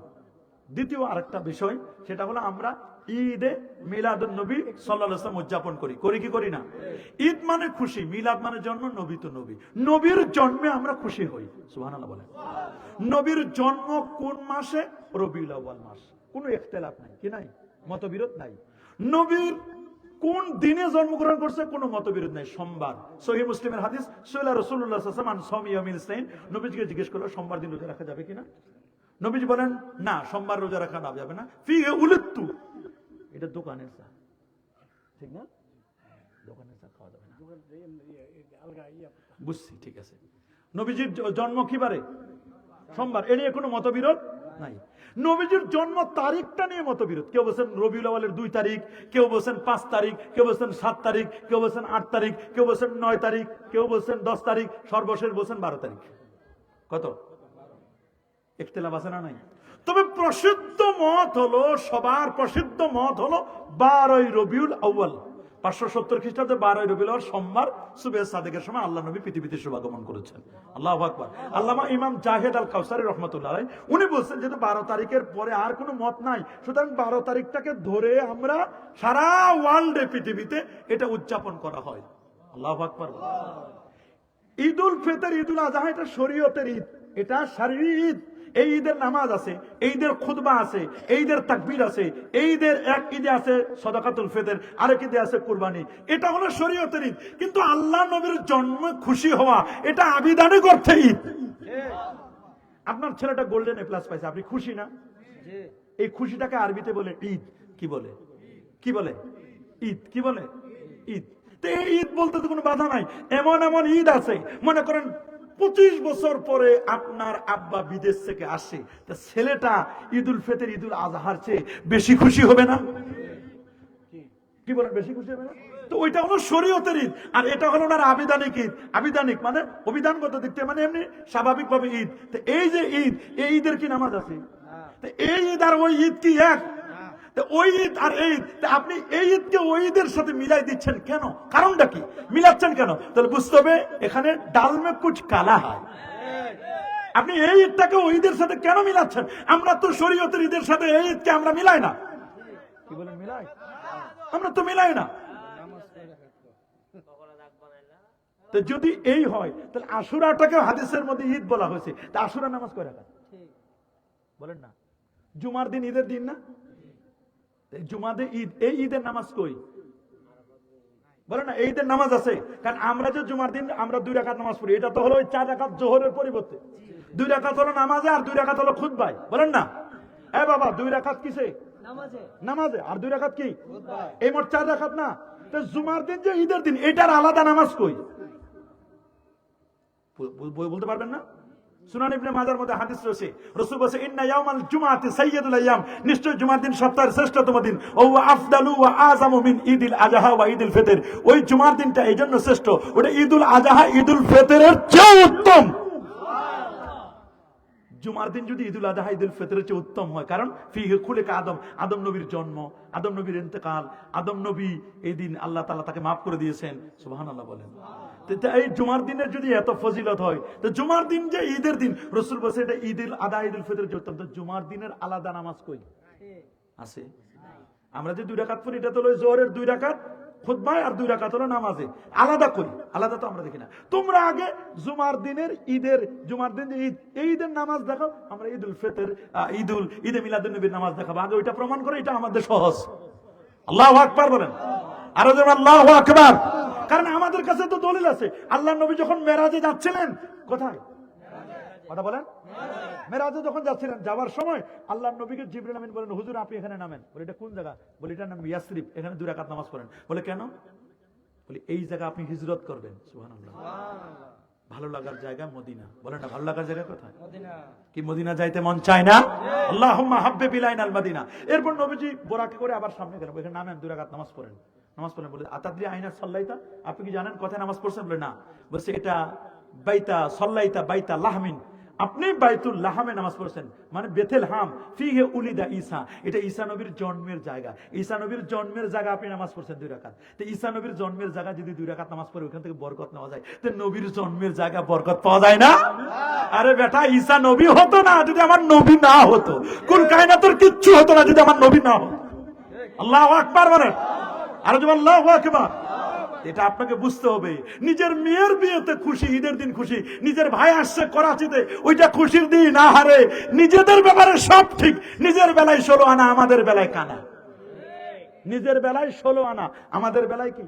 দ্বিতীয় আরেকটা বিষয়, সেটা হলো আমরা ঈদে মিলাদুন নবী সাল্লাল্লাহু আলাইহি ওয়াসাল্লাম উদযাপন করি। করি কি করি না? ঈদ মানে খুশি, মিলাদ মানে জন্ম, নবী তো নবী। নবীর জন্মে আমরা খুশি হই। সুবহানাল্লাহ বলেন। নবীর জন্ম কোন মাসে? রবিউল আউয়াল মাস। কোনো ইখতিলাফ নাই, কি নাই? মতবিরোধ নাই। নবীর কোন দিনে জন্মগ্রহণ করছে? কোনো মতবিরোধ নাই, সোমবার। সহিহ মুসলিমের হাদিস, সুইলা রাসূলুল্লাহ সাল্লাল্লাহু আলাইহি ওয়াসাল্লাম আন সাওমি ইয়াউমিল ইসনাইন। নবীজিকে জিজ্ঞেস করলো, সোমবার দিন রোজা রাখা যাবে কিনা? নবীজি বলেন, না, সোমবার রোজা রাখা না যাবে না। ফিহি উলিদতু, এটা দোকানের চা, ঠিক না? দোকানের চা খাওয়া যাবে না। বুঝছি, ঠিক আছে। নবীজির জন্ম কি বারে? সোমবার। এ নিয়ে কোনো মতবিরোধ নাই। নবীজির জন্ম তারিখটা নিয়ে মতবিরোধ। কেউ বলছেন রবিউল আউয়ালের 2 তারিখ, কেউ বলছেন 5 তারিখ, কেউ বলছেন 7 তারিখ, কেউ বলছেন 8 তারিখ, কেউ বলছেন 9 তারিখ, কেউ বলছেন 10 তারিখ, সর্বশেষ বলছেন 12 তারিখ। কত ইখতিলাফ আছে না নাই? তবে প্রসিদ্ধ মত হলো, সবার প্রসিদ্ধ মত হলো 12 রবিউল আউয়াল, 570 খ্রিস্টাব্দে 12 রবিউল আউয়াল সোমবার সুবহে সাদেকের সময় আল্লাহ নবী পৃথিবীতে শুভাগমন করেছেন। আল্লাহু আকবার। আল্লামা ইমাম জাহেদ আল কাউসারি রাহমাতুল্লাহ আলাইহি উনি বলছেন, যেহেতু 12 তারিখের পরে আর কোনো মত নাই, সুতরাং 12 তারিখটাকে ধরে আমরা সারা ওয়ার্ল্ডে, পৃথিবীতে এটা উদযাপন করা হয়। আল্লাহু আকবার। ঈদুল ফিতর, ঈদুল আযহা, এটা শরীয়তের ঈদ, এটা শারীরিক ঈদ। এই ঈদের নামাজ আছে, এই ঈদের খুতবা আছে, এই ঈদের তাকবীর আছে, এই ঈদের এক ঈদে আছে সাদাকাতুল ফিতর, আরেক ঈদে আছে কুরবানি। এটা হলো শরীয়তের ঈদ। কিন্তু আল্লাহ নবীর জন্ম খুশি হওয়া, এটা আবিধানিক অর্থে ঈদ। আপনার ছেলেটা গোল্ডেন A+ পাইছে, আপনি খুশি না? এই খুশিটাকে আরবিতে বলে ঈদ। কি বলে? কি বলে? ঈদ। কি বলে? ঈদ। তো এই ঈদ বলতে তো কোনো বাধা নাই। এমন এমন ঈদ আছে, মনে করেন 25 বছর পরে আপনার আব্বা বিদেশ থেকে আসে, তা ছেলেটা ঈদুল ফিতর, ঈদুল আজহার চেয়ে বেশি খুশি হবে না? কি বলেন, বেশি খুশি হবে না? তো ওইটা হলো শরীয়তের ঈদ, আর এটা হলো ওনার আবিধানিক ঈদ। আবিধানিক মানে অভিধানগত দিক থেকে, মানে এমনি স্বাভাবিকভাবে ঈদ। তো এই যে ঈদ, এই ঈদের কি নামাজ আছে? তো এই ঈদ আর ওই ঈদ কি এক? তো ওই ঈদ আর এই ঈদ, আপনি এই ঈদকে ওই ঈদের সাথে মিলাই দিচ্ছেন কেন? কারণটা কি? মিলাচ্ছেন কেন? তাহলে বুঝতে হবে এখানে ডাল মে কুছ কালা হয়। আপনি এই ঈদটাকে ওই ঈদের সাথে কেন মিলাচ্ছেন? আমরা তো শরীয়তের ঈদের সাথে এই ঈদকে আমরা মিলাই না। কি বলেন মিলাই? আমরা তো মিলাই না। তো যদি এই হয় তাহলে আশুরাটাকে হাদিসের মধ্যে ঈদ বলা হয়েছে, তা আশুরা নামাজ কয় রাকাত? বলেন না, জুমার দিন ঈদের দিন না? জুমাতে ঈদ, এই ঈদের নামাজ কই? বলেন না, এই ঈদের নামাজ আছে? কারণ আমরা যে জুমার দিন আমরা 2 রাকাত নামাজ পড়ি, এটা তো হলো 4 রাকাত জোহরের পরিবর্তে। 2 রাকাত হলো নামাজে, আর 2 রাকাত হলো খুতবায়। বলেন না, এ বাবা 2 রাকাত কিসে? নামাজে। আর 2 রাকাত কি? এই মোট 4 রাকাত না? তো জুমার দিন যে ঈদের দিন, এটার আলাদা নামাজ কই? বলতে পারবেন না? সুনান ইবনে মাজার মধ্যে হাদিস রয়েছে, রাসূল বলেছেন ইন্না ইয়াউমাল জুমআতি সাইয়্যিদুল আইয়াম, নিশ্চয় জুমার দিন সপ্তাহের শ্রেষ্ঠতম দিন। ও আফদালু ওয়া আযামু মিন ঈদিল আযহা ওয়া ঈদুল ফিতর। ওই জুমার দিনটা এইজন্য শ্রেষ্ঠ, ওটা ঈদুল আযহা ঈদুল ফিতরের চেয়ে উত্তম। জুমার দিন যদি ঈদুল আযহা ঈদুল ফিতরের চেয়ে উত্তম হয়, কারণ ফিহি খুলিকা আদম, আদম নবীর জন্ম, আদম নবীর ইন্তেকাল, আদম নবী এই দিন আল্লাহ তাআলা তাকে maaf করে দিয়েছেন। সুবহানাল্লাহ বলেন। এই জুমার দিনের যদি এত ফজিলত হয়, তো জুমার দিন যে ঈদের দিন, রাসূল বলেছে এটা ঈদুল আযহা ঈদুল ফিতরের চেয়ে উত্তম। তো জুমার দিনের আলাদা নামাজ কই আছে? আমরা যে 2 রাকাত পড়ি, এটা তো হলো জোহরের 2 রাকাত খুতবায়, আর 2 রাকাত হলো নামাজে। আলাদা কই? আলাদা তো আমরা দেখি না। তোমরা আগে জুমার দিনের ঈদের, জুমার দিন ঈদ, এই ঈদের নামাজ দেখো, আমরা ঈদুল ফিতর, ঈদে মিলাদুন নবীর নামাজ দেখাবো। আগে ওইটা প্রমাণ করে, এটা আমাদের সহজ। আল্লাহু আকবার বলেন, আরো যেমন আল্লাহু আকবার। কারণ আমাদের কাছে তো দলিল আছে। আল্লাহ নবী যখন মেরাজে যাচ্ছিলেন, কোথায়? কথা বলেন। মেরাজে যখন যাচ্ছিলেন, যাওয়ার সময় আল্লাহ নবীকে জিবরিল আমিন বলেন, হুজুর আপনি এখানে নামেন। বলে এটা কোন জায়গা? বলে এটার নাম ইয়াসরিব, এখানে 2 রাকাত নামাজ পড়েন। বলে কেন? বলে এই জায়গা আপনি হিজরত করবেন। সুবহানাল্লাহ। ভালো লাগার জায়গা মদিনা। বলেন না, ভালো লাগার জায়গা কোথায়? মদিনা। কি মদিনা যাইতে মন চায় না? আল্লাহুম্মা হাব্বিব ইলাইনাল মদিনা। এরপর নবীজি বোরাকে করে আবার সামনে গেলেন, এখানে নামেন, 2 রাকাত নামাজ পড়েন। নামাজ পড়েন। বলে আতাদরি আইনা সাল্লাইতা, আপনি কি জানেন কোথায় নামাজ পড়ছেন? বলে না। বলছে এটা বাইতা সাল্লাইতা বাইতা লাহমিন, আপনি বাইতুল লাহামে নামাজ পড়ছেন, মানে বেথেলহাম ফিহে উলিদা ঈসা, এটা ঈসা নবীর জন্মের জায়গা। ঈসা নবীর জন্মের জায়গা আপনি নামাজ পড়ছেন 2 রাকাত। তো ঈসা নবীর জন্মের জায়গা যদি 2 রাকাত নামাজ পড়ে, ওখান থেকে বরকত নেওয়া যায়, তো নবীর জন্মের জায়গা বরকত পাওয়া যায় না? আরে বেটা, ঈসা নবী হতো না যদি আমার নবী না হতো। কুল কায়নাতের কিচ্ছু হতো না যদি আমার নবী না হতো। আল্লাহু আকবার বলেন, আরো যেমন আল্লাহু আকবার। এটা আপনাকে বুঝতে হবে। নিজের মেয়ের বিয়েতে খুশি, ঈদের দিন খুশি, নিজের ভাই আসছে করাচিতে, ওইটা খুশির দিন না হারে। নিজেদের ব্যাপারে সব ঠিক, নিজের বেলায় 16 আনা, আমাদের বেলায় কানা। নিজের বেলায় 16 আনা, আমাদের বেলায় কি?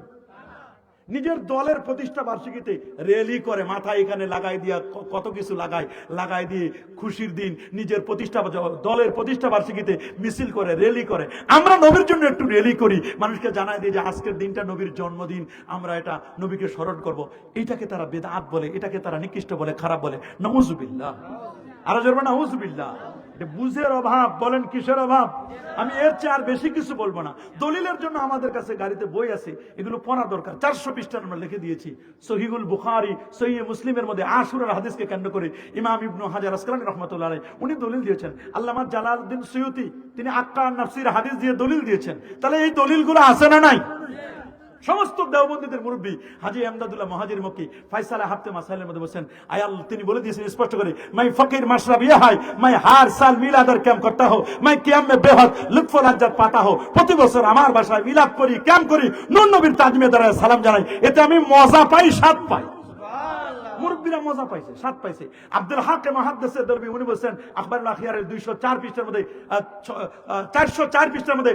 নিজের দলের প্রতিষ্ঠা বার্ষিকীতে র্যালি করে, মাথা এখানে লাগাই দিয়া কত কিছু লাগাই দিয়ে খুশির দিন নিজের দলের প্রতিষ্ঠা বার্ষিকীতে মিছিল করে, র্যালি করে। আমরা নবীর জন্য একটু র্যালি করি, মানুষকে জানাই দিই যে আজকের দিনটা নবীর জন্মদিন, আমরা এটা নবীকে স্মরণ করব। এটাকে তারা বেদাত বলে, এটাকে তারা নিকৃষ্ট বলে, খারাপ বলে। নাউজুবিল্লাহ, আরো জোরে নাউজুবিল্লাহ। বুঝের অভাব, বলেন কিসের অভাব? আমি এর চেয়ে আর বেশি কিছু বলবো না। দলিলের জন্য আমাদের কাছে গাড়িতে বই আছে, এগুলো পড়া দরকার। 400 পৃষ্ঠার আমরা লিখে দিয়েছি। সহিহুল বুখারী, সহিহ মুসলিমের মধ্যে আশুরার হাদিসকে কেন্দ্র করে ইমাম ইবনু হাজার আসকালানী রাহমাতুল্লাহ আলাইহি উনি দলিল দিয়েছেন। আল্লামা জালালউদ্দিন সুয়ুতী তিনি আক্কান নাফসির হাদিস দিয়ে দলিল দিয়েছেন। তাহলে এই দলিলগুলো আছে না নাই? সমস্ত দেওবন্দীদের মুরব্বী হাজী আমদাদুল্লাহ মুহাজির মক্কি ফয়সালা হাফতে মাসাইলের মধ্যে বলেন, আয়াল তিনি বলে দিয়েছেন স্পষ্ট করে, মাই ফকির মাশরাব ইয়া হয়, মাই হার সাল মিলাদার ক্যাম্প করতা হো, মাই কিয়াম মে বেহদ লুৎফ ও লাজ্জাত পাতা হো। প্রতি বছর আমার বাসায় মিলাদ করি, ক্যাম্প করি, নূর নবীর তাজমে দাঁড়ায় সালাম জানাই, এতে আমি মজা পাই, স্বাদ পাই। মুরব্বীরা মজা পাইছে, স্বাদ পাইছে। আব্দুল হক মুহাদ্দিসে দরবি উনি বলেন আখবারুল আখিয়ারের 204 পৃষ্ঠার মধ্যে, 404 পৃষ্ঠার মধ্যে,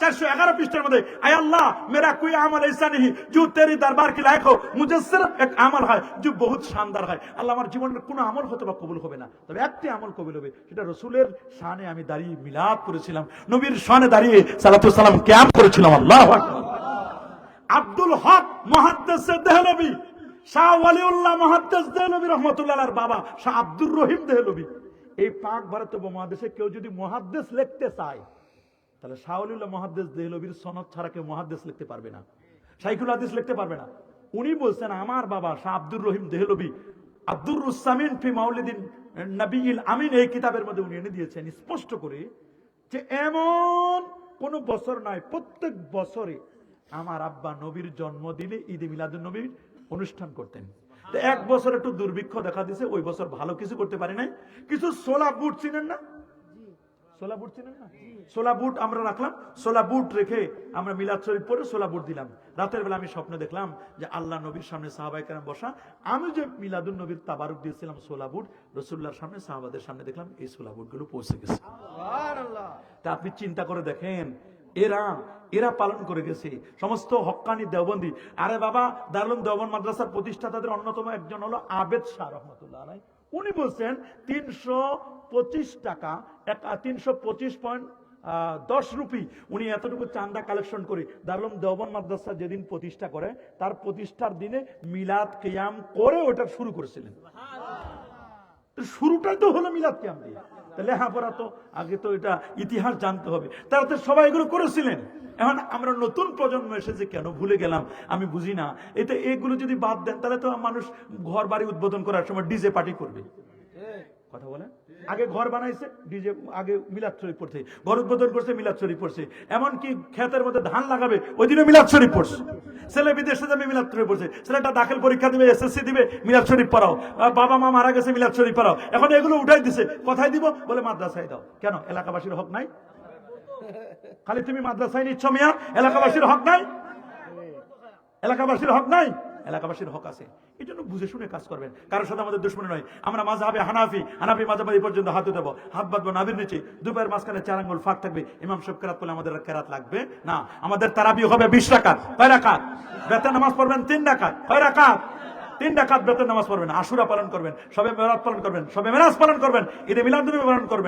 411 পৃষ্ঠার মধ্যে, আয় আল্লাহ মেরা কোই আমল ऐसा नहीं जो तेरी दरबार की लायक हो, मुझे सिर्फ एक अमल है जो बहुत शानदार है। আল্লাহ আমার জীবনের কোনো আমল হয়তো বা কবুল হবে না, তবে একটি আমল কবুল হবে, সেটা রাসূলের শানে আমি দাঁড়িয়ে মিলাদ করেছিলাম, নবীর শানে দাঁড়িয়ে সালাতু সালাম কিয়াম করেছিলাম। আল্লাহু আকবার। আব্দুল হক মুহাদ্দিসে দেহলভী, শাহ ওয়ালিউল্লাহ মুহাদ্দিস দেহলভী রহমাতুল্লাহ আলাইহির বাবা শাহ আব্দুর রহিম দেহলভী, এই পাক ভারত উপমহাদেশে কেউ যদি মুহাদ্দিস লিখতে চায়, তাহলে শাওলিউল্লাহ মুহাদ্দিস দেহলভির সনদ ছাড়া কেউ মুহাদ্দিস লিখতে পারবে না, শাইখুল হাদিস লিখতে পারবে না। উনি বলছেন আমার বাবা শাহ আব্দুর রহিম দেহলভি আব্দুর রুসামিন ফি মাউলিদিন নবীল আমিন এই কিতাবের মধ্যে উনি এনে দিয়েছেন স্পষ্ট করে যে এমন কোন বছর নাই, প্রত্যেক বছরে আমার আব্বা নবীর জন্মদিনে ঈদে মিলাদুন নবীর অনুষ্ঠান করতেন। তো এক বছর একটু দুর্ভিক্ষ দেখা দিয়েছে, ওই বছর ভালো কিছু করতে পারি নাই। কিছু সোলা বুট চিনেন না? সোলা বুট চিনেন না? সোলা বুট আমরা রাখলাম, সোলা বুট রেখে আমরা মিলাদ শরীফ পড়ে সোলা বুট দিলাম। রাতের বেলা আমি স্বপ্নে দেখলাম যে আল্লাহ নবীর সামনে সাহাবায়ে কেরাম বসা, আমি যে মিলাদুন নবীর তাবারুক দিয়েছিলাম সোলা বুট রাসূলুল্লাহর সামনে সাহাবাদের সামনে দেখলাম এই সোলা বুট গুলো পৌঁছে গেছে। সুবহানাল্লাহ। তা আপনি চিন্তা করে দেখেন এরা পালন করে গেছে সমস্ত হক্কানি দেওবন্দি। আরে বাবা, দারুল দেওবন্দ মাদ্রাসার প্রতিষ্ঠাতাদের অন্যতম একজন হলো আবেদ শাহ রহমতুল্লাহ আলাইহি। উনি বলছেন 325 টাকা 325.10 রুপি উনি এতটুকু চান্দা কালেকশন করে দারুল দেওবন্দ মাদ্রাসা যেদিন প্রতিষ্ঠা করে তার প্রতিষ্ঠার দিনে মিলাদ কিয়াম করে ওটা শুরু করেছিলেন। শুরুটাই তো হলো মিলাদ কিয়াম দিয়ে। লেখাপড়া তো আগে তো এটা ইতিহাস জানতে হবে, তারা তো সবাই এগুলো করেছিলেন। এখন আমরা নতুন প্রজন্ম এসেছে কেন ভুলে গেলাম আমি বুঝি না। এতে এগুলো যদি বাদ দেন তাহলে তো মানুষ ঘর বাড়ি উদ্বোধন করার সময় ডিজে পার্টি করবে। কথা বলেন, আগে ঘর বানাইছে ডিজে, আগে মিলাদ শরীফ পড়ছে, ঘর উদ্বোধন করছে মিলাদ শরীফ পড়ছে, এমনকি ক্ষেতের মধ্যে ধান লাগাবে ওই দিনে মিলাদ শরীফ পড়ছে। ছেলে বিদেশে যাবে মিলাদ শরীফ পড়ছে, ছেলেটা দাখিল পরীক্ষা দিবে এসএসসি দিবে মিলাদ শরীফ পড়াও, বাবা মা মারা গেছে মিলাদ শরীফ পড়াও। এখন এগুলো উঠাই দিছে, কোথায় দিব বলে মাদ্রাসায় দাও। কেন এলাকাবাসীর হক নাই? খালি তুমি মাদ্রাসায় নিচ্ছ মিয়া, এলাকাবাসীর হক নাই? এলাকাবাসীর হক নাই? এলাকাবাসীর হক আছে। এই জন্য বুঝে শুনে কাজ করবেন, কারোর সাথে আমাদের দুশ্মনী নয়। আমরা মাযহাবে হানাফি মাযহাব এই পর্যন্ত হাত দেবো, হাত বাঁধবো নাভির নিচে, দুপায়ের মাঝখানে 4 আঙ্গুল ফাঁক থাকবে। ইমাম সাহেব কেরাত করলে আমাদের কেরাত লাগবে না। আমাদের তারাবি হবে 20 রাকাত। কয় রাকাত? বেতন নামাজ পড়বেন 3 রাকাত। কয় রাকাত? 3 রাকাত বেতন নামাজ পড়বেন। আশুরা পালন করবেন, সবে মেরাজ পালন করবেন, সবে মেরাজ পালন করবেন, ঈদে মিলাদুন নবী পালন করবেন।